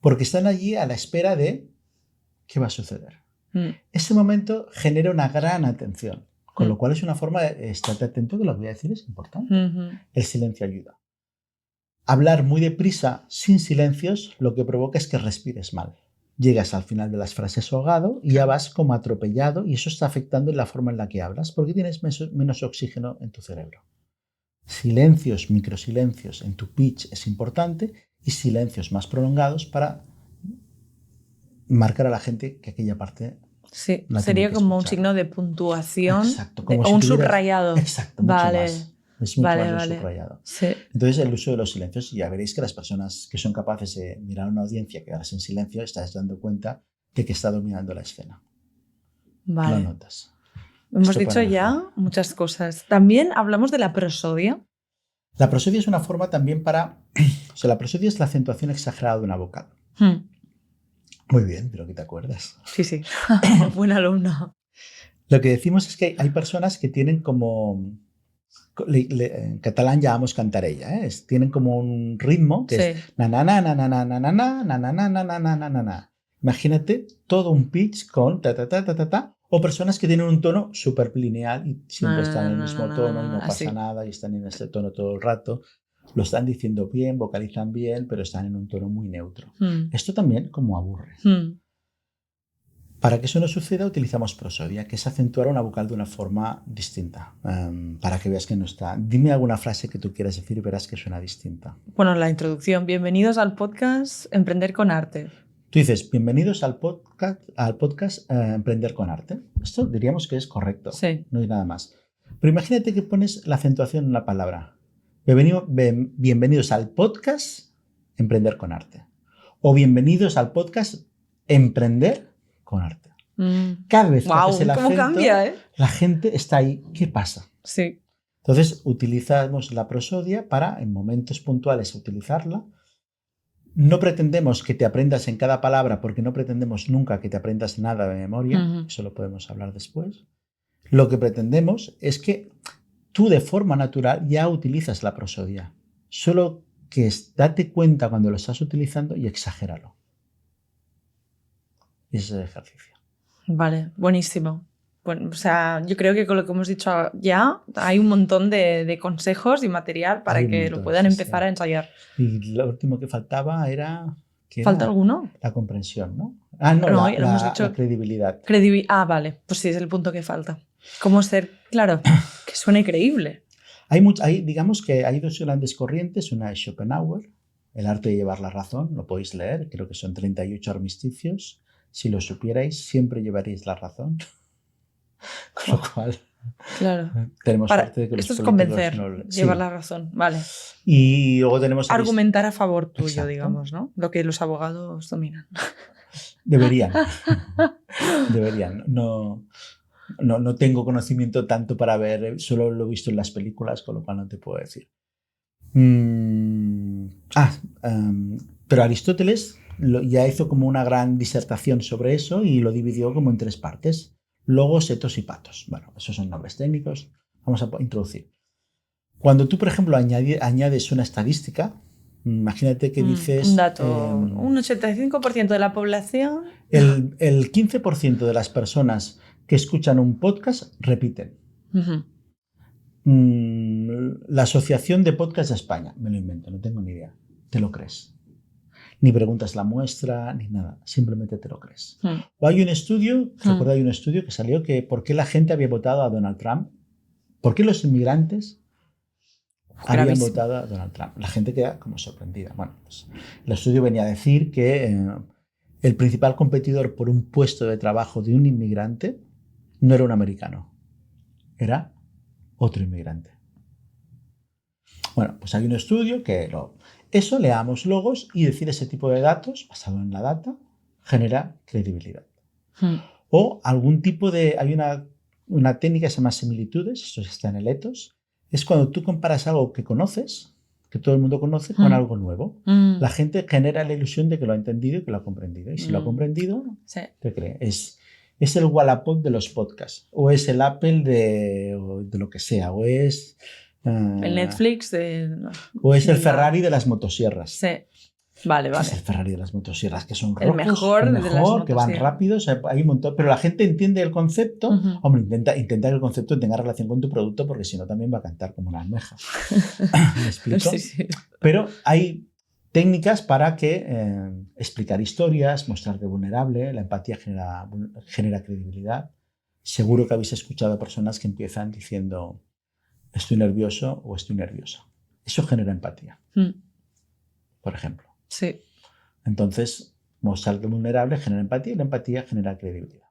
Speaker 2: porque están allí a la espera de qué va a suceder. Ese momento genera una gran atención, con lo cual es una forma de estar atento que lo que voy a decir es importante. El silencio ayuda. Hablar muy deprisa sin silencios lo que provoca es que respires mal. Llegas al final de las frases ahogado y ya vas como atropellado y eso está afectando en la forma en la que hablas porque tienes menos oxígeno en tu cerebro. Silencios, microsilencios en tu pitch es importante y silencios más prolongados para marcar a la gente que aquella parte...
Speaker 1: Sí, sería como un signo de puntuación.
Speaker 2: Exacto, como
Speaker 1: o un subrayado.
Speaker 2: Exacto, mucho más. Es mucho más subrayado.
Speaker 1: Sí.
Speaker 2: Entonces, el uso de los silencios, ya veréis que las personas que son capaces de mirar a una audiencia que quedarse en silencio, estás dando cuenta de que está dominando la escena.
Speaker 1: Vale.
Speaker 2: Lo notas.
Speaker 1: Hemos dicho ya muchas cosas. También hablamos de la prosodia.
Speaker 2: La prosodia es una forma también para... O sea, la prosodia es la acentuación exagerada de una vocal. Muy bien, pero que te acuerdas.
Speaker 1: Sí. Buen alumno.
Speaker 2: Lo que decimos es que hay personas que tienen como... En catalán llamamos cantarella, tienen como un ritmo que es na na na na na na na na na na na na na na na na. Imagínate todo un pitch con ta ta ta ta ta ta, o personas que tienen un tono súper lineal y siempre están en el mismo tono y no pasa nada y están en este tono todo el rato. Lo están diciendo bien, vocalizan bien, pero están en un tono muy neutro. Esto también como aburre. Para que eso no suceda, utilizamos prosodia, que es acentuar una vocal de una forma distinta, para que veas que no está. Dime alguna frase que tú quieras decir y verás que suena distinta.
Speaker 1: Bueno, la introducción. Bienvenidos al podcast Emprender con Arte.
Speaker 2: Tú dices, bienvenidos al podcast Emprender con Arte. Esto diríamos que es correcto.
Speaker 1: Sí.
Speaker 2: No hay nada más. Pero imagínate que pones la acentuación en la palabra. Bienvenidos al podcast Emprender con Arte. O bienvenidos al podcast Emprender con Arte. Cada vez que haces el acento,
Speaker 1: cambia, ¿eh?
Speaker 2: la gente está ahí. ¿Qué pasa?
Speaker 1: Sí.
Speaker 2: Entonces, utilizamos la prosodia para, en momentos puntuales, utilizarla. No pretendemos que te aprendas en cada palabra, porque no pretendemos nunca que te aprendas nada de memoria. Eso lo podemos hablar después. Lo que pretendemos es que tú, de forma natural, ya utilizas la prosodia. Solo que date cuenta cuando lo estás utilizando y exagéralo. Y ese es el ejercicio.
Speaker 1: Vale, buenísimo. Bueno, o sea, yo creo que con lo que hemos dicho ya hay un montón de consejos y material para que lo puedan empezar a ensayar.
Speaker 2: Y lo último que faltaba era...
Speaker 1: ¿Falta alguno?
Speaker 2: La comprensión, ¿no? No,
Speaker 1: hemos dicho
Speaker 2: la credibilidad.
Speaker 1: Vale, pues sí, es el punto que falta. ¿Cómo ser, claro, que suene creíble?
Speaker 2: Digamos que hay dos grandes corrientes. Una es Schopenhauer, el arte de llevar la razón, lo podéis leer, creo que son 38 armisticios. Si lo supierais, siempre llevaríais la razón. Con lo cual,
Speaker 1: claro.
Speaker 2: Tenemos suerte de que los
Speaker 1: esto es
Speaker 2: políticos
Speaker 1: convencer, llevar la razón, vale.
Speaker 2: Y luego tenemos...
Speaker 1: Argumentar a favor tuyo, exacto, digamos, ¿no? Lo que los abogados dominan.
Speaker 2: Deberían. No tengo conocimiento tanto para ver, solo lo he visto en las películas, con lo cual no te puedo decir. Pero Aristóteles ya hizo como una gran disertación sobre eso y lo dividió como en 3 partes. Logos, etos y patos. Bueno, esos son nombres técnicos. Vamos a introducir. Cuando tú, por ejemplo, añades una estadística, imagínate que dices...
Speaker 1: Un dato, un 85% de la población...
Speaker 2: El 15% de las personas que escuchan un podcast repiten. La Asociación de Podcast de España, me lo invento, no tengo ni idea. ¿Te lo crees? Ni preguntas la muestra, ni nada. Simplemente te lo crees. O hay un estudio, recuerdo, hay un estudio que salió que por qué la gente había votado a Donald Trump. ¿Por qué los inmigrantes habían votado a Donald Trump? La gente queda como sorprendida. Bueno, pues el estudio venía a decir que el principal competidor por un puesto de trabajo de un inmigrante no era un americano, era otro inmigrante. Bueno, pues hay un estudio que eso, leamos logos y decir ese tipo de datos, basado en la data, genera credibilidad. O algún tipo de... Hay una técnica que se llama similitudes, esto está en el ethos, es cuando tú comparas algo que conoces, que todo el mundo conoce, con algo nuevo. La gente genera la ilusión de que lo ha entendido y que lo ha comprendido. Y si lo ha comprendido, sí, ¿qué cree? Es el Wallapop de los podcasts, o es el Apple de lo que sea, o es...
Speaker 1: el Netflix
Speaker 2: o es el Ferrari de las motosierras.
Speaker 1: Sí, vale.
Speaker 2: Es el Ferrari de las motosierras, que son rojos,
Speaker 1: el mejor
Speaker 2: que van rápidos, hay un montón, pero la gente entiende el concepto. Hombre, intenta que el concepto tenga relación con tu producto, porque si no también va a cantar como una almeja. ¿Me explico? Sí. Pero hay técnicas para explicar historias, mostrarte vulnerable. La empatía genera credibilidad. Seguro que habéis escuchado a personas que empiezan diciendo estoy nervioso o estoy nerviosa. Eso genera empatía, por ejemplo.
Speaker 1: Sí.
Speaker 2: Entonces, mostrarte vulnerable genera empatía y la empatía genera credibilidad.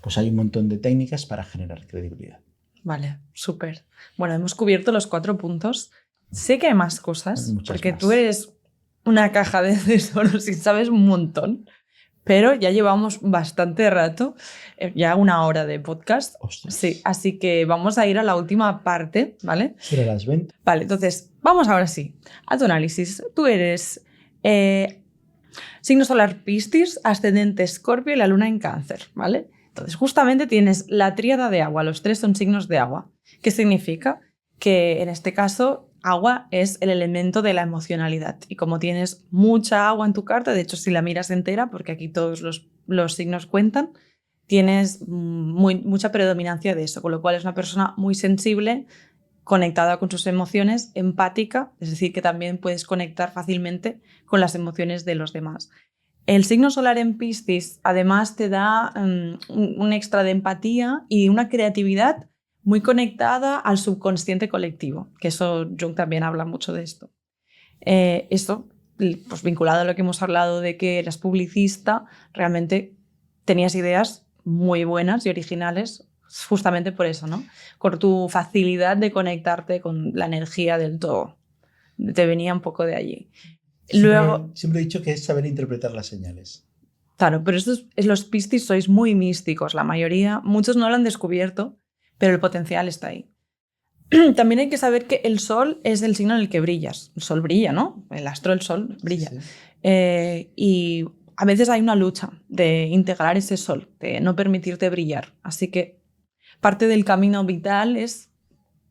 Speaker 2: Pues hay un montón de técnicas para generar credibilidad.
Speaker 1: Vale, súper. Bueno, hemos cubierto los 4 puntos. Sé que hay más cosas, porque tú eres una caja de tesoros y sabes un montón. Pero ya llevamos bastante rato, ya 1 hora de podcast.
Speaker 2: Ostras.
Speaker 1: Sí, así que vamos a ir a la última parte, ¿vale?
Speaker 2: Sobre las 20.
Speaker 1: Vale, entonces, vamos ahora sí a tu análisis. Tú eres signo solar Piscis, ascendente Escorpio y la luna en Cáncer, ¿vale? Entonces, justamente tienes la tríada de agua, los 3 son signos de agua. ¿Qué significa? Que en este caso... Agua es el elemento de la emocionalidad y como tienes mucha agua en tu carta, de hecho si la miras entera, porque aquí todos los signos cuentan, tienes mucha predominancia de eso, con lo cual es una persona muy sensible, conectada con sus emociones, empática, es decir, que también puedes conectar fácilmente con las emociones de los demás. El signo solar en Piscis además te da un extra de empatía y una creatividad muy conectada al subconsciente colectivo, que eso Jung también habla mucho de esto. Esto, pues vinculado a lo que hemos hablado de que eras publicista, realmente tenías ideas muy buenas y originales justamente por eso, ¿no? Por tu facilidad de conectarte con la energía del todo. Te venía un poco de allí. Luego,
Speaker 2: Siempre he dicho que es saber interpretar las señales.
Speaker 1: claro, pero los Piscis sois muy místicos, la mayoría. Muchos no lo han descubierto, pero el potencial está ahí. También hay que saber que el sol es el signo en el que brillas. El sol brilla, ¿no? El astro del sol brilla.
Speaker 2: Sí, sí.
Speaker 1: Y a veces hay una lucha de integrar ese sol, de no permitirte brillar. Así que parte del camino vital es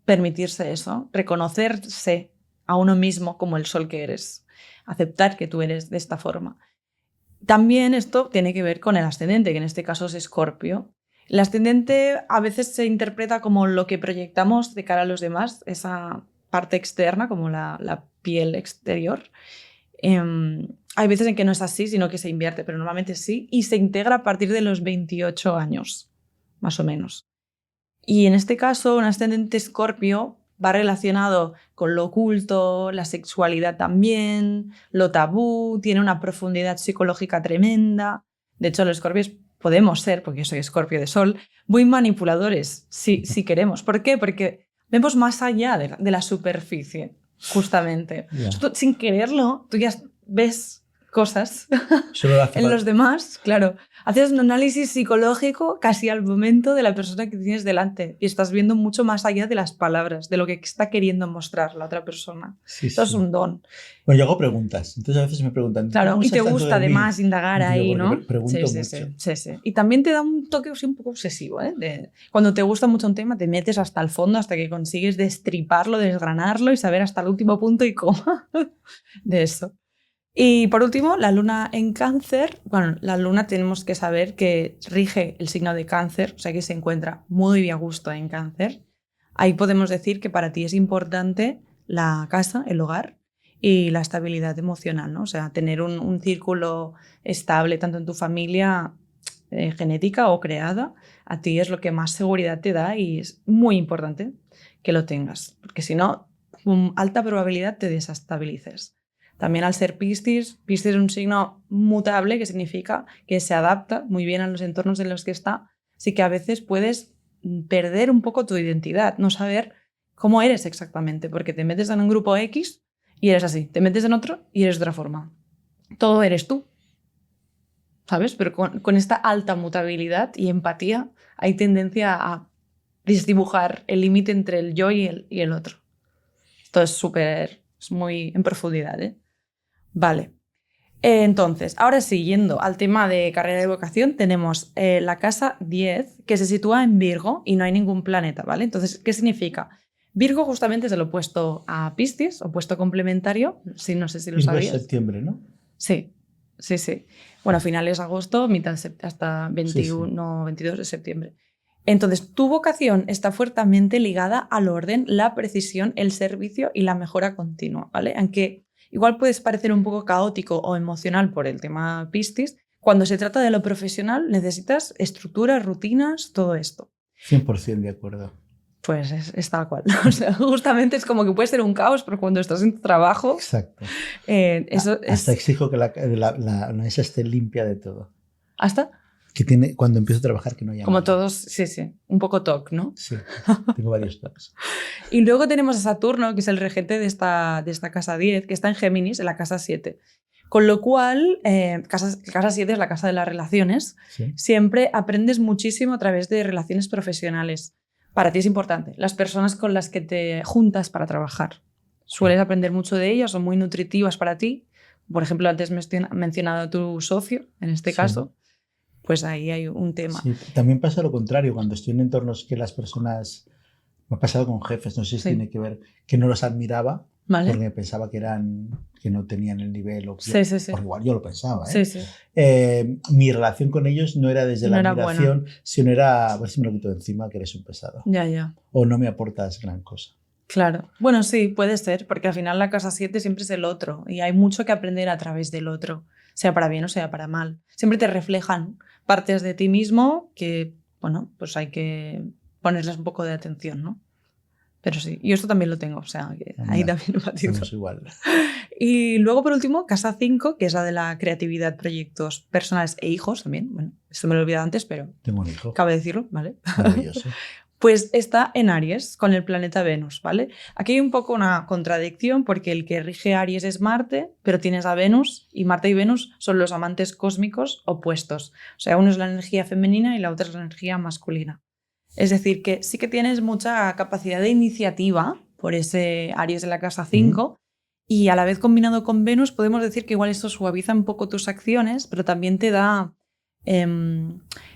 Speaker 1: permitirse eso, reconocerse a uno mismo como el sol que eres, aceptar que tú eres de esta forma. También esto tiene que ver con el ascendente, que en este caso es Escorpio. El ascendente a veces se interpreta como lo que proyectamos de cara a los demás, esa parte externa, como la piel exterior. Hay veces en que no es así, sino que se invierte, pero normalmente sí, y se integra a partir de los 28 años, más o menos. Y en este caso, un ascendente Escorpio va relacionado con lo oculto, la sexualidad también, lo tabú, tiene una profundidad psicológica tremenda. De hecho, los Escorpios podemos ser, porque yo soy Escorpio de Sol, muy manipuladores, si queremos. ¿Por qué? Porque vemos más allá de la superficie, justamente.
Speaker 2: Yeah.
Speaker 1: Tú, sin quererlo, tú ya ves cosas
Speaker 2: Solo hace
Speaker 1: en
Speaker 2: falta-
Speaker 1: los demás, claro. Haces un análisis psicológico casi al momento de la persona que tienes delante y estás viendo mucho más allá de las palabras, de lo que está queriendo mostrar la otra persona.
Speaker 2: Sí,
Speaker 1: Eso es
Speaker 2: sí.
Speaker 1: un don.
Speaker 2: Bueno, yo hago preguntas. Entonces a veces me preguntan,
Speaker 1: Claro,
Speaker 2: ¿cómo
Speaker 1: y te
Speaker 2: sabes tanto
Speaker 1: gusta
Speaker 2: de mí?
Speaker 1: además indagar
Speaker 2: Y digo,
Speaker 1: ahí,
Speaker 2: porque
Speaker 1: ¿no?
Speaker 2: pregunto
Speaker 1: Sí,
Speaker 2: mucho.
Speaker 1: sí, sí. Y también te da un toque así un poco obsesivo, ¿eh? Cuando te gusta mucho un tema, te metes hasta el fondo, hasta que consigues destriparlo, desgranarlo y saber hasta el último punto y coma de eso. Y por último, la luna en Cáncer. Bueno, la luna tenemos que saber que rige el signo de Cáncer, o sea que se encuentra muy a gusto en Cáncer. Ahí podemos decir que para ti es importante la casa, el hogar y la estabilidad emocional, ¿no? O sea, tener un círculo estable tanto en tu familia genética o creada, a ti es lo que más seguridad te da y es muy importante que lo tengas, porque si no, con alta probabilidad te desestabilices. También al ser Piscis es un signo mutable, que significa que se adapta muy bien a los entornos en los que está, así que a veces puedes perder un poco tu identidad, no saber cómo eres exactamente, porque te metes en un grupo X y eres así, te metes en otro y eres de otra forma. Todo eres tú, ¿sabes? Pero con esta alta mutabilidad y empatía hay tendencia a desdibujar el límite entre el yo y el otro. Esto es muy en profundidad, ¿eh? Vale. Entonces, ahora sí, yendo al tema de carrera de vocación, tenemos la casa 10, que se sitúa en Virgo y no hay ningún planeta, ¿vale? Entonces, ¿qué significa? Virgo justamente es el opuesto a Piscis, opuesto complementario, sí, no sé si lo
Speaker 2: Virgo es
Speaker 1: sabías.
Speaker 2: septiembre, ¿no?
Speaker 1: Sí, sí, sí. Bueno, finales de agosto, hasta 21,
Speaker 2: Sí.
Speaker 1: 22 de septiembre. Entonces, tu vocación está fuertemente ligada al orden, la precisión, el servicio y la mejora continua, ¿vale? Aunque igual puedes parecer un poco caótico o emocional por el tema Piscis, cuando se trata de lo profesional necesitas estructuras, rutinas, todo esto.
Speaker 2: 100% de acuerdo.
Speaker 1: Pues es tal cual. O sea, justamente es como que puede ser un caos, pero cuando estás en tu trabajo,
Speaker 2: Exacto.
Speaker 1: eso
Speaker 2: Hasta
Speaker 1: es...
Speaker 2: exijo que la mesa esté limpia de todo.
Speaker 1: ¿Hasta?
Speaker 2: Que cuando empiezo a trabajar que no haya
Speaker 1: Como
Speaker 2: nada.
Speaker 1: todos, sí, sí, un poco TOC, ¿no?
Speaker 2: Sí, tengo varios toques.
Speaker 1: Y luego tenemos a Saturno, que es el regente de esta casa 10, que está en Géminis, en la casa 7. Con lo cual, casa 7 es la casa de las relaciones.
Speaker 2: Sí.
Speaker 1: Siempre aprendes muchísimo a través de relaciones profesionales. Para ti es importante. Las personas con las que te juntas para trabajar. Sueles aprender mucho de ellas, son muy nutritivas para ti. Por ejemplo, antes me has mencionado a tu socio, en este caso. Pues ahí hay un tema.
Speaker 2: Sí, también pasa lo contrario, cuando estoy en entornos que las personas, me ha pasado con jefes, no sé si tiene que ver, que no los admiraba,
Speaker 1: ¿vale?
Speaker 2: Porque pensaba que no tenían el nivel, o
Speaker 1: sí.
Speaker 2: Porque igual yo lo pensaba.
Speaker 1: Sí, sí.
Speaker 2: Mi relación con ellos no era desde la admiración, sino era, a ver si me lo quito de encima, que eres un pesado.
Speaker 1: Ya.
Speaker 2: O no me aportas gran cosa.
Speaker 1: Claro. Bueno, sí, puede ser, porque al final la casa 7 siempre es el otro y hay mucho que aprender a través del otro, sea para bien o sea para mal. Siempre te reflejan partes de ti mismo que, bueno, pues hay que ponerles un poco de atención, ¿no? Pero sí, yo esto también lo tengo, o sea, que ahí también un patito.
Speaker 2: Somos igual.
Speaker 1: Y luego, por último, casa 5, que es la de la creatividad, proyectos personales e hijos también. Bueno, esto me lo he olvidado antes, pero
Speaker 2: Tengo un hijo.
Speaker 1: cabe decirlo, ¿vale?
Speaker 2: Maravilloso.
Speaker 1: Pues está en Aries, con el planeta Venus, ¿vale? Aquí hay un poco una contradicción porque el que rige Aries es Marte, pero tienes a Venus y Marte y Venus son los amantes cósmicos opuestos. O sea, uno es la energía femenina y la otra es la energía masculina. Es decir, que sí que tienes mucha capacidad de iniciativa por ese Aries de la casa 5 y a la vez combinado con Venus podemos decir que igual esto suaviza un poco tus acciones, pero también te da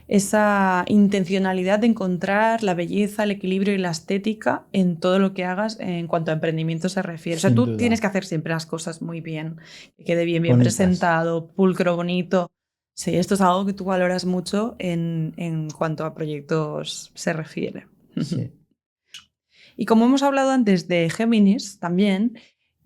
Speaker 1: esa intencionalidad de encontrar la belleza, el equilibrio y la estética en todo lo que hagas en cuanto a emprendimiento se refiere. O sea, tú tienes que hacer siempre las cosas muy bien, que quede bien presentado, pulcro, bonito. Sí, esto es algo que tú valoras mucho en cuanto a proyectos se refiere.
Speaker 2: Sí.
Speaker 1: Y como hemos hablado antes de Géminis también,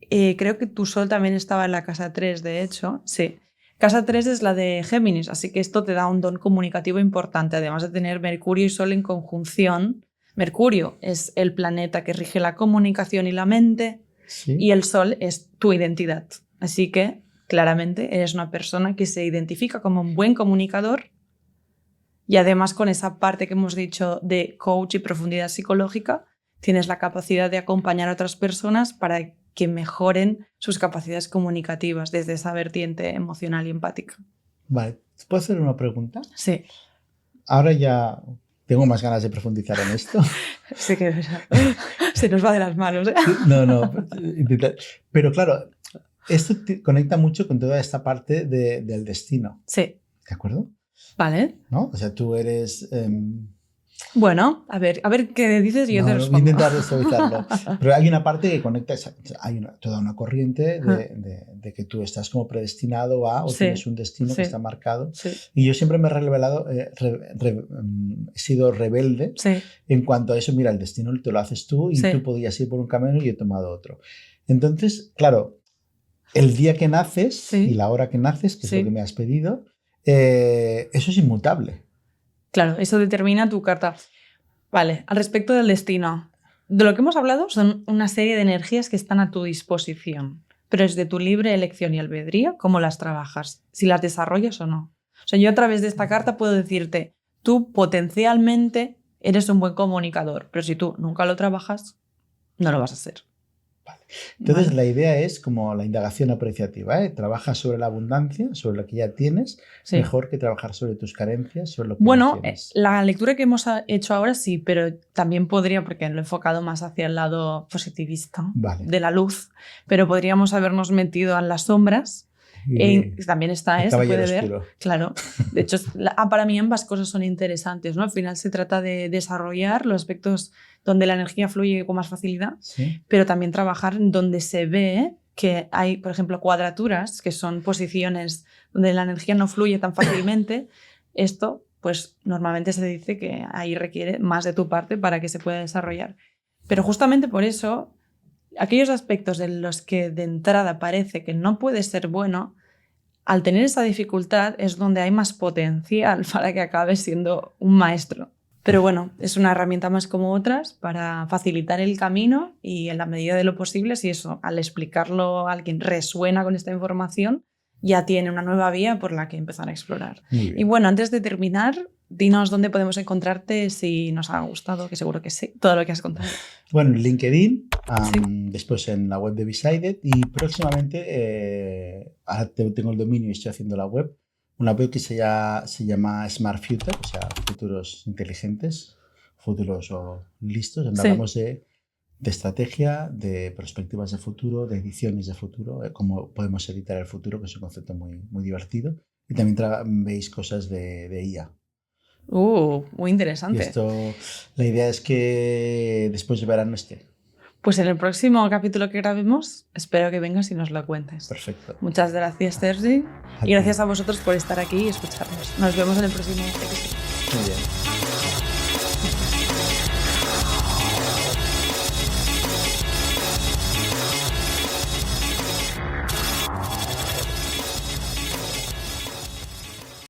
Speaker 1: creo que tu Sol también estaba en la casa 3, de hecho. Sí. Casa 3 es la de Géminis, así que esto te da un don comunicativo importante, además de tener Mercurio y Sol en conjunción. Mercurio es el planeta que rige la comunicación y la mente, y el Sol es tu identidad. Así que claramente eres una persona que se identifica como un buen comunicador y además con esa parte que hemos dicho de coach y profundidad psicológica, tienes la capacidad de acompañar a otras personas para que mejoren sus capacidades comunicativas desde esa vertiente emocional y empática.
Speaker 2: Vale, ¿puedo hacer una pregunta?
Speaker 1: Sí.
Speaker 2: Ahora ya tengo más ganas de profundizar en esto.
Speaker 1: Sí que se nos va de las manos, ¿eh?
Speaker 2: No, pero claro, esto conecta mucho con toda esta parte del destino.
Speaker 1: Sí.
Speaker 2: ¿De acuerdo?
Speaker 1: Vale.
Speaker 2: ¿No? O sea, tú eres...
Speaker 1: Bueno, a ver qué dices y yo te respondo.
Speaker 2: Voy a intentar suavizarlo. Pero hay una parte que conecta, hay toda una corriente de que tú estás como predestinado a, o tienes un destino que está marcado. Sí. Y yo siempre me he revelado, he sido rebelde en cuanto a eso. Mira, el destino te lo haces tú y tú podías ir por un camino y he tomado otro. Entonces, claro, el día que naces y la hora que naces, que es lo que me has pedido, eso es inmutable.
Speaker 1: Claro, eso determina tu carta. Vale, al respecto del destino. De lo que hemos hablado son una serie de energías que están a tu disposición, pero es de tu libre elección y albedrío cómo las trabajas, si las desarrollas o no. O sea, yo a través de esta carta puedo decirte, tú potencialmente eres un buen comunicador, pero si tú nunca lo trabajas, no lo vas a hacer.
Speaker 2: Vale. Entonces, la idea es como la indagación apreciativa, ¿eh? Trabaja sobre la abundancia, sobre lo que ya tienes, mejor que trabajar sobre tus carencias, sobre lo que no tienes.
Speaker 1: La lectura que hemos hecho ahora sí, pero también podría, porque lo he enfocado más hacia el lado positivista de la luz, pero podríamos habernos metido en las sombras. También está, se puede ver. Claro. De hecho, para mí ambas cosas son interesantes, ¿no? Al final se trata de desarrollar los aspectos donde la energía fluye con más facilidad, pero también trabajar donde se ve que hay, por ejemplo, cuadraturas, que son posiciones donde la energía no fluye tan fácilmente. Esto, pues normalmente se dice que ahí requiere más de tu parte para que se pueda desarrollar. Pero justamente por eso, aquellos aspectos en los que de entrada parece que no puede ser bueno, al tener esa dificultad es donde hay más potencial para que acabes siendo un maestro. Pero bueno, es una herramienta más como otras para facilitar el camino y en la medida de lo posible, si eso, al explicarlo a alguien resuena con esta información, ya tiene una nueva vía por la que empezar a explorar. Y bueno, antes de terminar, dinos dónde podemos encontrarte si nos ha gustado, que seguro que sí, todo lo que has contado.
Speaker 2: Bueno, en LinkedIn, después en la web de Decided y próximamente, ahora tengo el dominio y estoy haciendo la web, una web que se llama Smart Future, o sea, futuros inteligentes, futuros listos, donde hablamos de estrategia, de perspectivas de futuro, de ediciones de futuro, cómo podemos editar el futuro, que es un concepto muy, muy divertido. Y también veis cosas de IA.
Speaker 1: Muy interesante.
Speaker 2: Y esto, la idea es que después de verano esté.
Speaker 1: Pues en el próximo capítulo que grabemos, espero que vengas y nos lo cuentes.
Speaker 2: Perfecto.
Speaker 1: Muchas gracias, Sergi. Y gracias a vosotros por estar aquí y escucharnos. Nos vemos en el próximo episodio.
Speaker 2: Muy bien.